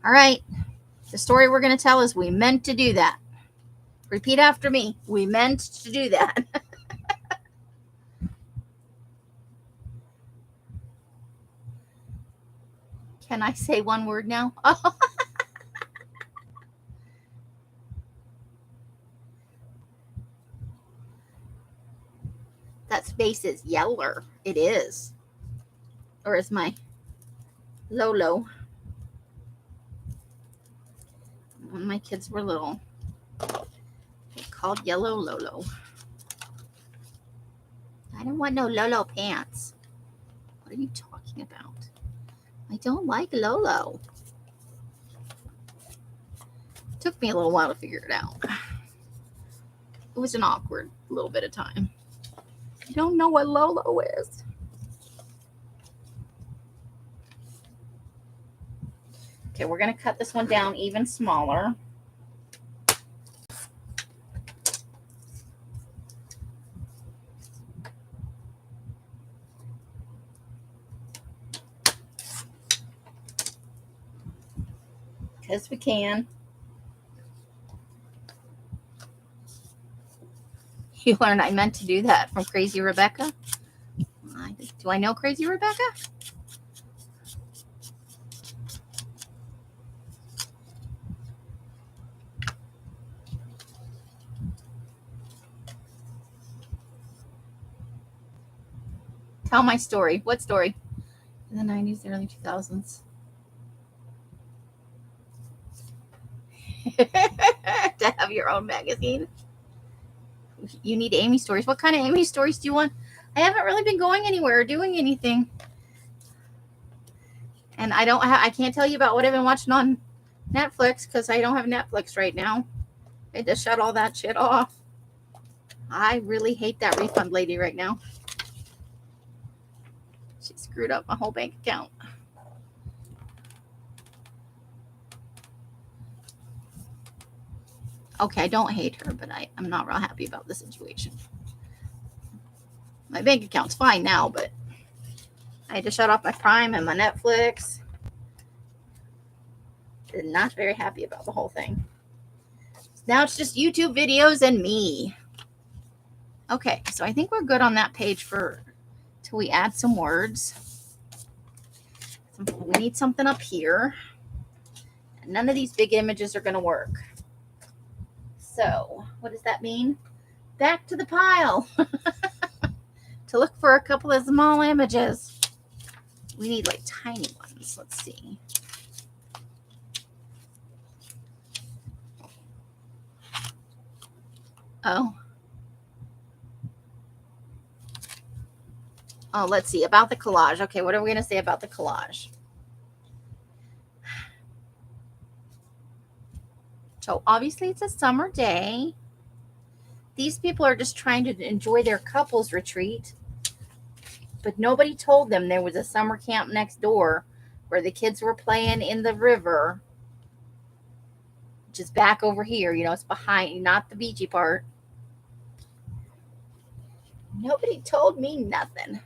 All right. The story we're going to tell is we meant to do that. Repeat after me. We meant to do that. Can I say one word now? Oh. That space is yeller. It is. Or is my Lolo. When my kids were little, they called yellow Lolo. I don't want no Lolo pants. What are you talking about? I don't like Lolo. It took me a little while to figure it out. It was an awkward little bit of time. I don't know what Lolo is. Okay, we're going to cut this one down even smaller. Because we can. You learned I meant to do that from Crazy Rebecca. Do I know Crazy Rebecca? Tell my story. What story? In the 90s, the early 2000s. To have your own magazine. You need Amy stories. What kind of Amy stories do you want? I haven't really been going anywhere or doing anything. And I can't tell you about what I've been watching on Netflix because I don't have Netflix right now. I just shut all that shit off. I really hate that refund lady right now. She screwed up my whole bank account. Okay, I don't hate her, but I'm not real happy about the situation. My bank account's fine now, but I had to shut off my Prime and my Netflix. I'm not very happy about the whole thing. Now it's just YouTube videos and me. Okay, so I think we're good on that page till we add some words. We need something up here. None of these big images are going to work. So, what does that mean? Back to the pile to look for a couple of small images. We need like tiny ones. Let's see. Oh, let's see. About the collage. Okay, what are we going to say about the collage? So obviously it's a summer day. These people are just trying to enjoy their couples retreat. But nobody told them there was a summer camp next door where the kids were playing in the river. Just back over here. You know, it's behind, not the beachy part. Nobody told me nothing.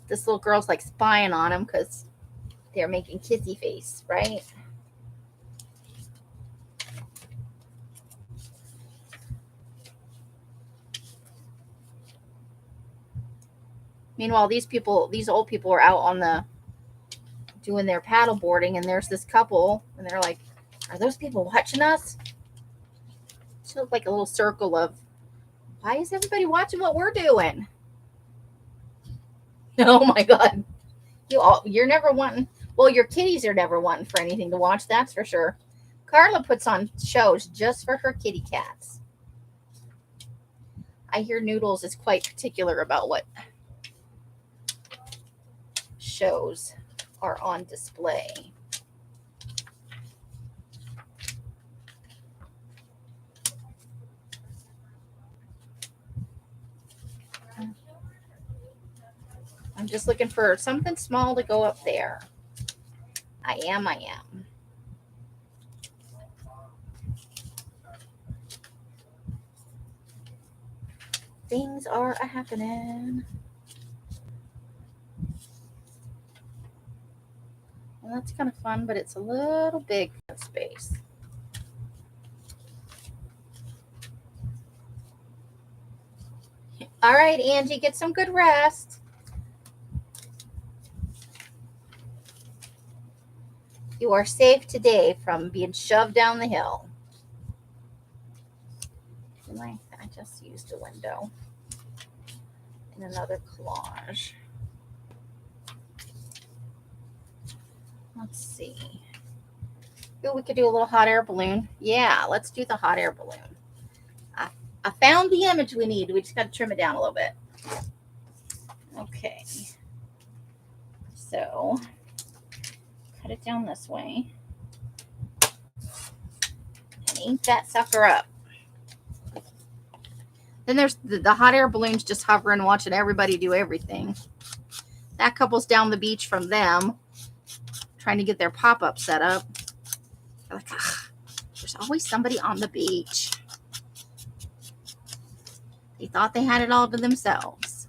This little girl's like spying on him because they're making kissy face, right? Meanwhile, these old people are out doing their paddle boarding, and there's this couple, and they're like, are those people watching us? It's like a little circle of, why is everybody watching what we're doing? Oh my God. You're never wanting, well, your kitties are never wanting for anything to watch, that's for sure. Carla puts on shows just for her kitty cats. I hear Noodles is quite particular about what shows are on display. I'm just looking for something small to go up there. I am. Things are happening. Well, that's kind of fun, but it's a little big for space. All right, Angie, get some good rest. You are safe today from being shoved down the hill. I just used a window in another collage. Let's see. Ooh, we could do a little hot air balloon. Yeah, let's do the hot air balloon. I found the image we need. We just got to trim it down a little bit. Okay. So, cut it down this way. And ink that sucker up. Then there's the hot air balloons just hovering, watching everybody do everything. That couple's down the beach from them, trying to get their pop-up set up. They're like, there's always somebody on the beach. They thought they had it all to themselves.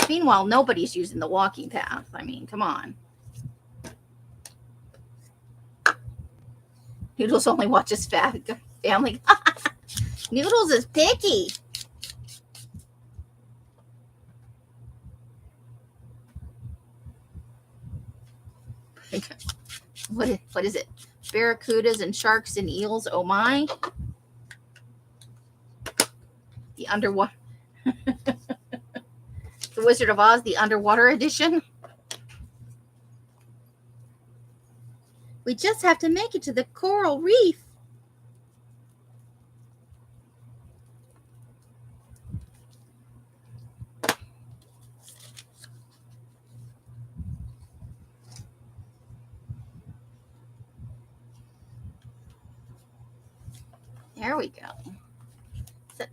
Meanwhile, nobody's using the walking path. I mean, come on. Noodles only watches Family. Noodles is picky. What is it? Barracudas and sharks and eels. Oh my. The underwater. The Wizard of Oz, the underwater edition. We just have to make it to the coral reef. There we go.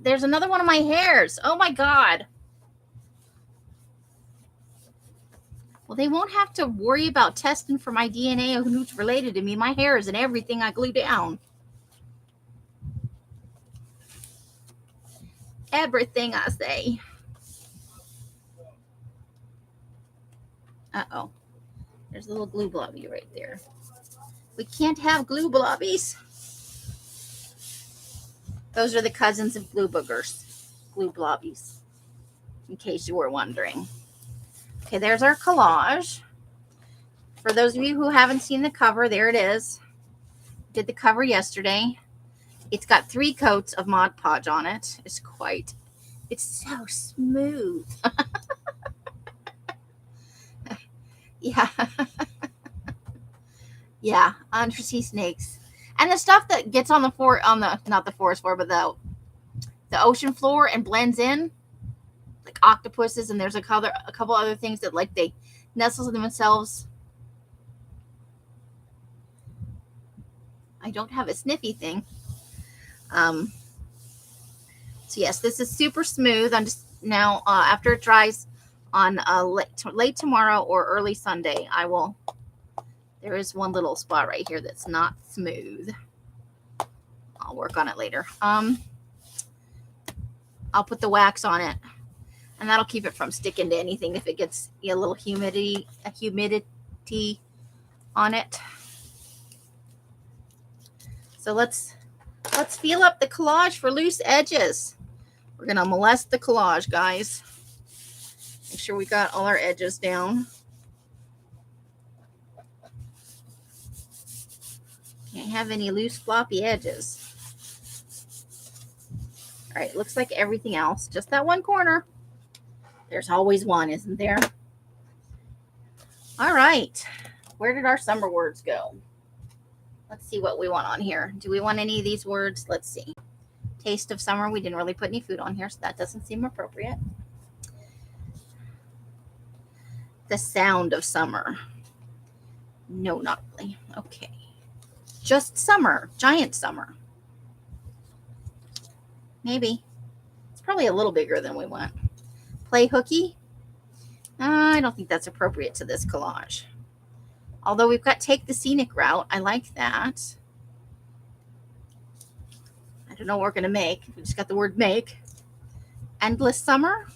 There's another one of my hairs. Oh my God. Well, they won't have to worry about testing for my DNA and who's related to me. My hair is in everything I glue down. Everything I say. Uh-oh. There's a little glue blobby right there. We can't have glue blobbies. Those are the cousins of glue boogers. Glue blobbies. In case you were wondering. Okay, there's our collage. For those of you who haven't seen the cover, there it is. Did the cover yesterday. It's got 3 coats of Mod Podge on it. It's so smooth. Yeah. Yeah, undersea snakes. And the stuff that gets on the floor, not the forest floor, but the ocean floor and blends in, like octopuses, and there's a couple other things that like they nestle themselves. I don't have a sniffy thing. So yes, this is super smooth. I'm just now after it dries on late tomorrow or early Sunday, I will. There is one little spot right here that's not smooth. I'll work on it later. I'll put the wax on it, and that'll keep it from sticking to anything if it gets a little humidity on it. So let's feel up the collage for loose edges. We're gonna molest the collage, guys. Make sure we got all our edges down. Can't have any loose floppy edges. All right, looks like everything else. Just that one corner. There's always one, isn't there? All right. Where did our summer words go? Let's see what we want on here. Do we want any of these words? Let's see. Taste of summer. We didn't really put any food on here, so that doesn't seem appropriate. The sound of summer. No, not really. Okay. Just summer. Giant summer. Maybe. It's probably a little bigger than we want. Play hooky. I don't think that's appropriate to this collage. Although we've got take the scenic route. I like that. I don't know what we're going to make. We just got the word make. Endless summer.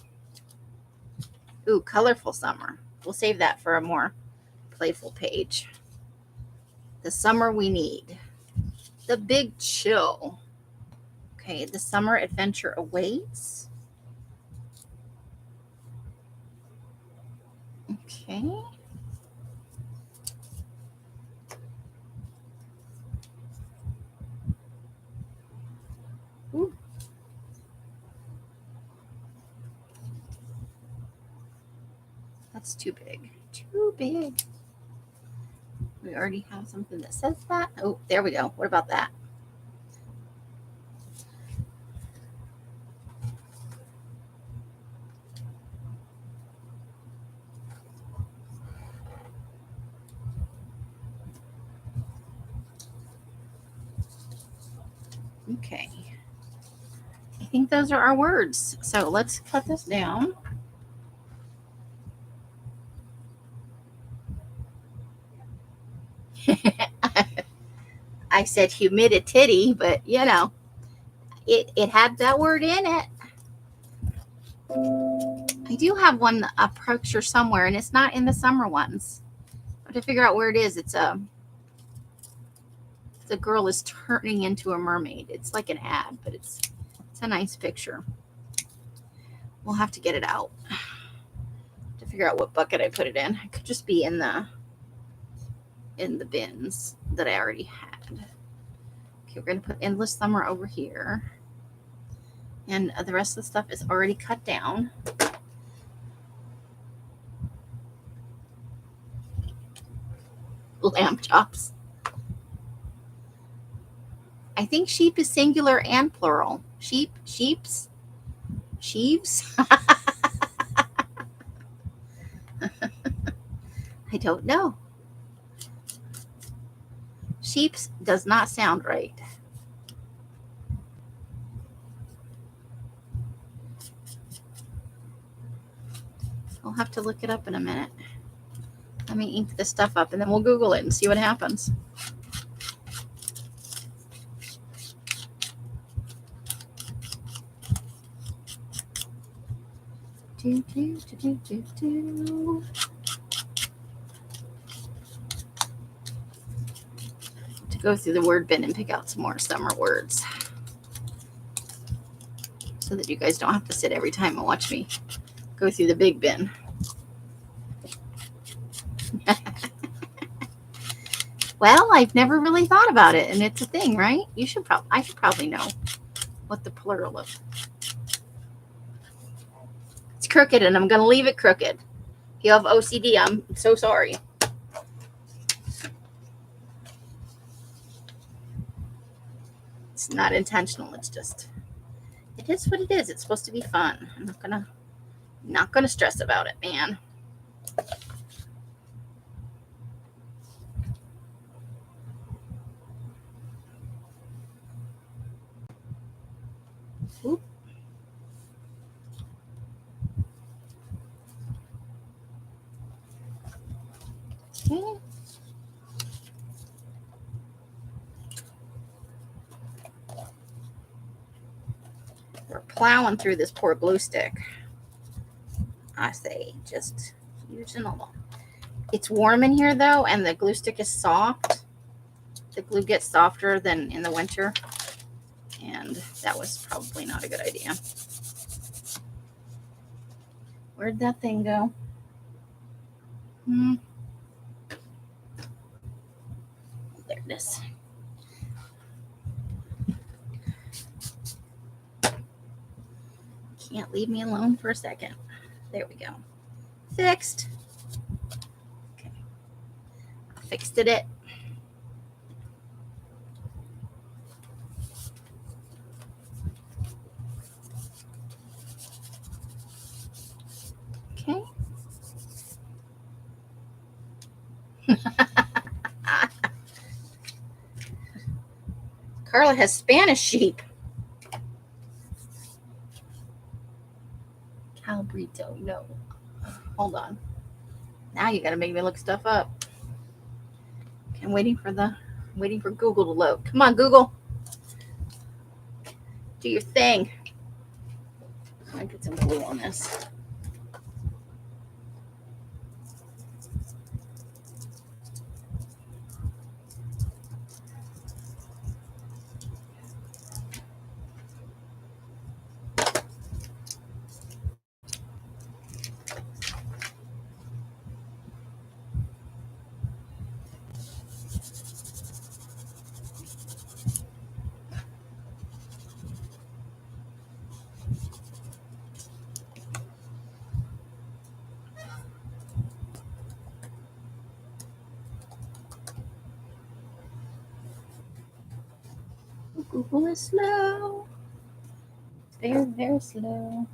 Ooh, colorful summer. We'll save that for a more playful page. The summer we need. The big chill. Okay, the summer adventure awaits. Okay. Ooh. That's too big. Too big. We already have something that says that. Oh, there we go. What about that? Okay. I think those are our words. So let's cut this down. I said humidity, but you know, it had that word in it. I do have one, a picture somewhere, and it's not in the summer ones. I have to figure out where it is. It's the girl is turning into a mermaid. It's like an ad, but it's a nice picture. We'll have to get it out to figure out what bucket I put it in. It could just be in the bins that I already had. Okay, we're going to put endless summer over here. And the rest of the stuff is already cut down. Lamb chops. I think sheep is singular and plural. Sheep, sheeps, sheaves. I don't know. Sheeps does not sound right. I'll have to look it up in a minute. Let me ink this stuff up and then we'll Google it and see what happens. To go through the word bin and pick out some more summer words so that you guys don't have to sit every time and watch me go through the big bin. Well, I've never really thought about it, and it's a thing, right? I should probably know what the plural of. It's crooked, and I'm going to leave it crooked. If you have OCD, I'm so sorry. It's not intentional. It's just, it is what it is. It's supposed to be fun. I'm not gonna stress about it, man. Oop. Okay. We're plowing through this poor glue stick. I say, just using a lot. It's warm in here though, and the glue stick is soft. The glue gets softer than in the winter, and that was probably not a good idea. Where'd that thing go? There it is. Can't leave me alone for a second. There we go. Fixed. Okay. I fixed it. Okay. Carla has Spanish sheep. Calbrito, no. Hold on. Now you gotta make me look stuff up. Okay, I'm waiting for Google to load. Come on, Google. Do your thing. I'm gonna get some glue on this. Google is slow. Very, very slow.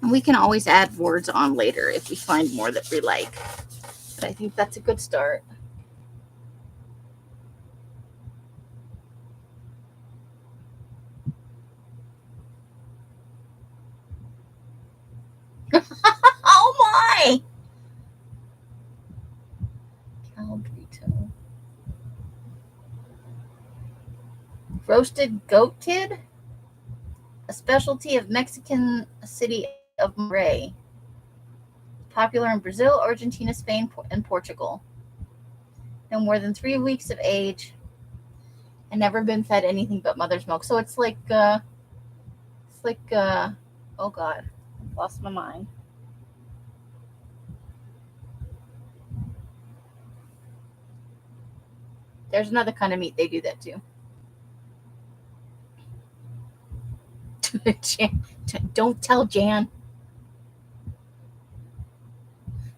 And we can always add words on later if we find more that we like. But I think that's a good start. Oh my! Calbrito. Roasted goat kid? A specialty of Mexican city of Monterrey. Popular in Brazil, Argentina, Spain, and Portugal. No more than 3 weeks of age and never been fed anything but mother's milk. So it's like, oh God, I've lost my mind. There's another kind of meat they do that too. Don't tell Jan.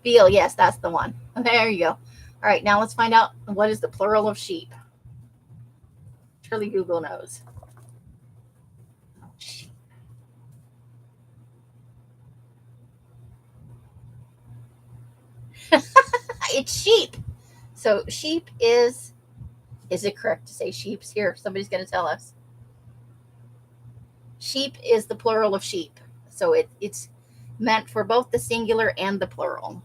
Veal, yes, that's the one. There you go. All right, now let's find out what is the plural of sheep. Surely Google knows. It's sheep. So sheep is it correct to say sheeps here? Somebody's going to tell us. Sheep is the plural of sheep. So it's meant for both the singular and the plural.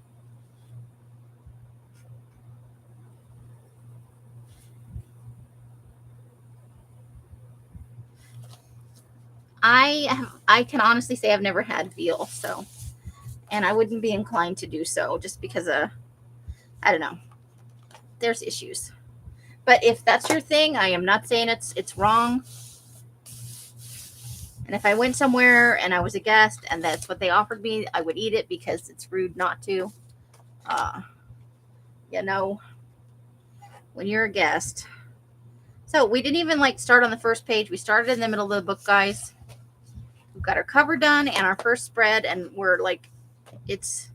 I can honestly say I've never had veal, so, and I wouldn't be inclined to do so just because I don't know. There's issues. But if that's your thing, I am not saying it's wrong. And if I went somewhere and I was a guest and that's what they offered me, I would eat it because it's rude not to. You know, when you're a guest. So we didn't even start on the first page. We started in the middle of the book, guys. We've got our cover done and our first spread, and we're it's,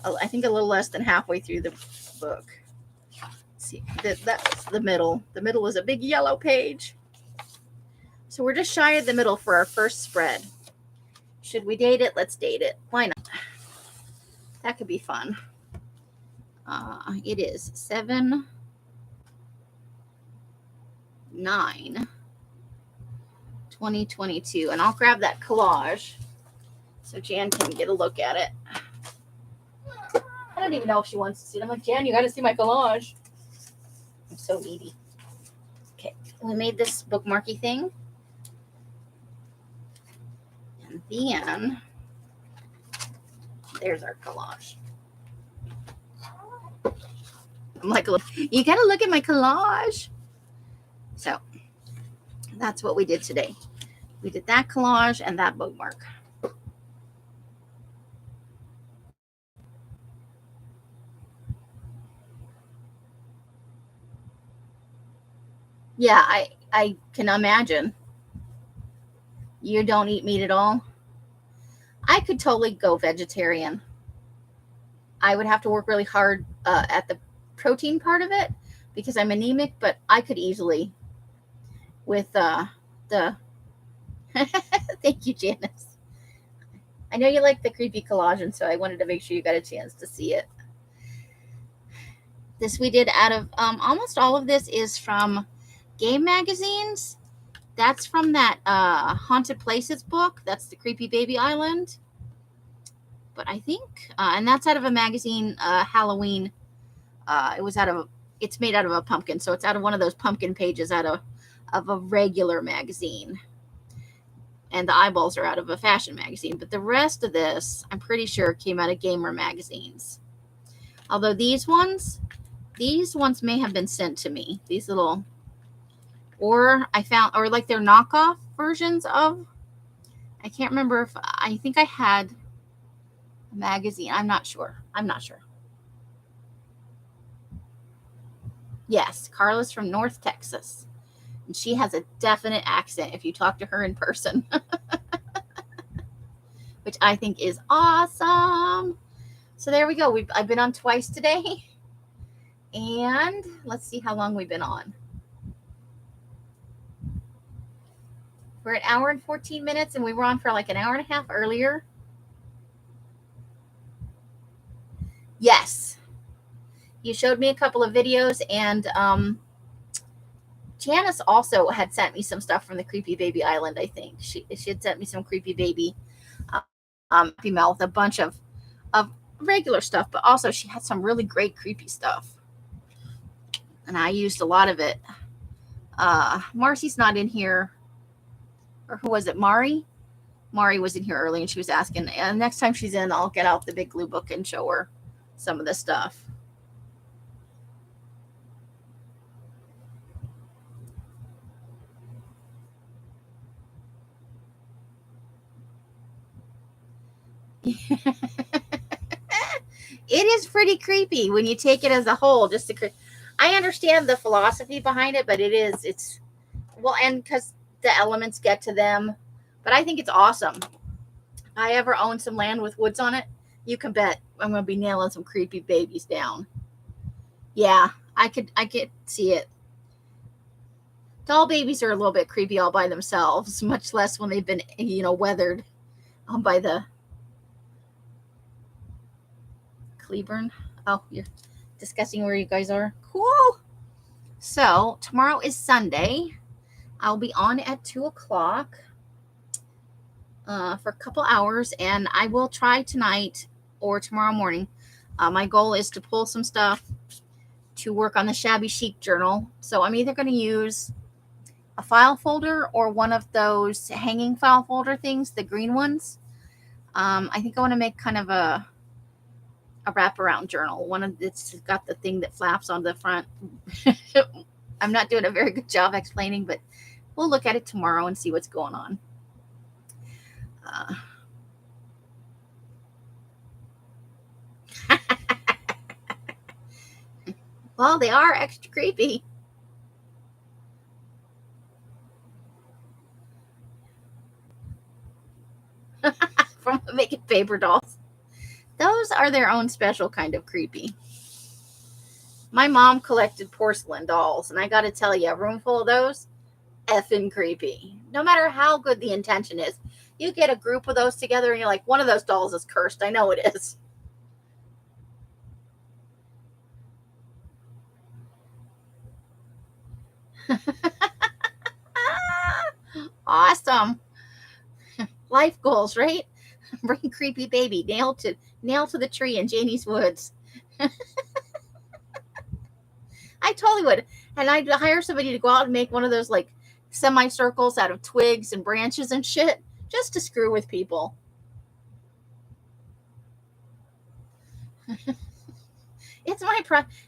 I think, a little less than halfway through the book. Let's see, that's the middle. The middle is a big yellow page. So we're just shy of the middle for our first spread. Should we date it? Let's date it. Why not? That could be fun. It is 7/9/2022. And I'll grab that collage so Jan can get a look at it. I don't even know if she wants to see it. I'm like, Jan, you got to see my collage. I'm so needy. Okay, we made this bookmarky thing. And then there's our collage. I'm like, you got to look at my collage. So that's what we did today. We did that collage and that bookmark. Yeah, I can imagine. You don't eat meat at all? I could totally go vegetarian. I would have to work really hard at the protein part of it because I'm anemic, but I could easily with the thank you, Janice. I know you like the creepy collage, and so I wanted to make sure you got a chance to see it. This we did out of almost all of this is from game magazines. That's from that Haunted Places book. That's the Creepy Baby Island. But I think, and that's out of a magazine, Halloween. It's made out of a pumpkin. So it's out of one of those pumpkin pages out of a regular magazine. And the eyeballs are out of a fashion magazine. But the rest of this, I'm pretty sure, came out of gamer magazines. Although these ones may have been sent to me. These little, or I found, or they're knockoff versions of, I can't remember if, I think I had a magazine. I'm not sure. Yes, Carla's from North Texas. And she has a definite accent if you talk to her in person. Which I think is awesome. So there we go. I've been on twice today. And let's see how long we've been on. We're at 1 hour and 14 minutes, and we were on for an hour and a half earlier. Yes. You showed me a couple of videos, and Janice also had sent me some stuff from the Creepy Baby Island, I think. She had sent me some Creepy Baby female with a bunch of regular stuff, but also she had some really great creepy stuff. And I used a lot of it. Marcy's not in here. Or who was it? Mari? Mari was in here early and she was asking. And next time she's in, I'll get out the big glue book and show her some of the stuff. It is pretty creepy when you take it as a whole. I understand the philosophy behind it, but it's and because the elements get to them. But I think it's awesome. If I ever own some land with woods on it, you can bet I'm going to be nailing some creepy babies down. Yeah, I could see it. Doll babies are a little bit creepy all by themselves, much less when they've been, weathered by the Cleburne. Oh, you're discussing where you guys are. Cool. So tomorrow is Sunday. I'll be on at 2:00 for a couple hours, and I will try tonight or tomorrow morning. My goal is to pull some stuff to work on the Shabby Chic journal. So I'm either going to use a file folder or one of those hanging file folder things, the green ones. I think I want to make kind of a wraparound journal. One of it's got the thing that flaps on the front. I'm not doing a very good job explaining, but we'll look at it tomorrow and see what's going on. Well, they are extra creepy. From making paper dolls. Those are their own special kind of creepy. My mom collected porcelain dolls, and I got to tell you, a room full of those, effing creepy. No matter how good the intention is, you get a group of those together, and you're like, one of those dolls is cursed. I know it is. Awesome. Life goals, right? Bring creepy baby nail to the tree in Janie's woods. I totally would. And I'd hire somebody to go out and make one of those like semicircles out of twigs and branches and shit just to screw with people. It's my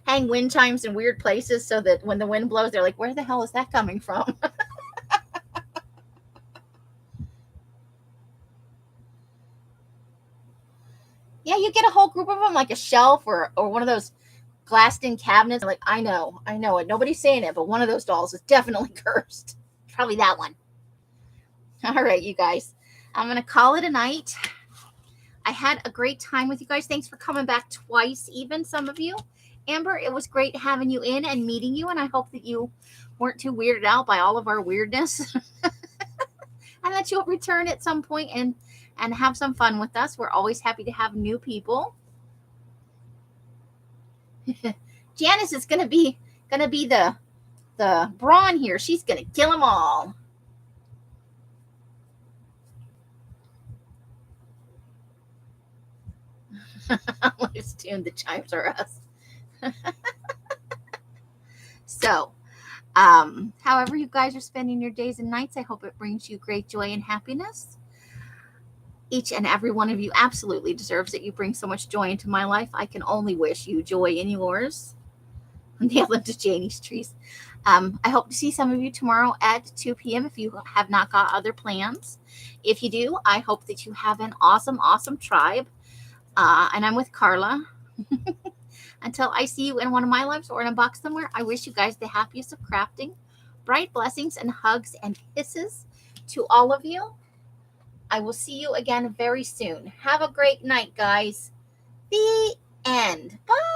hang wind chimes in weird places so that when the wind blows, they're like, where the hell is that coming from? Yeah, you get a whole group of them, like a shelf or one of those glassed-in cabinets. Like, I know it. Nobody's saying it, but one of those dolls is definitely cursed. Probably that one. All right, you guys. I'm going to call it a night. I had a great time with you guys. Thanks for coming back twice, even some of you. Amber, it was great having you in and meeting you, and I hope that you weren't too weirded out by all of our weirdness. And that you'll return at some point and have some fun with us. We're always happy to have new people. Janice is gonna be the brawn here. She's gonna kill them all. Let's tune the chimes are us. So, however you guys are spending your days and nights, I hope it brings you great joy and happiness. Each and every one of you absolutely deserves it. You bring so much joy into my life. I can only wish you joy in yours. Nail them to Janie's trees. I hope to see some of you tomorrow at 2 p.m. if you have not got other plans. If you do, I hope that you have an awesome, awesome tribe. And I'm with Carla. Until I see you in one of my lives or in a box somewhere, I wish you guys the happiest of crafting. Bright blessings and hugs and kisses to all of you. I will see you again very soon. Have a great night, guys. The end. Bye.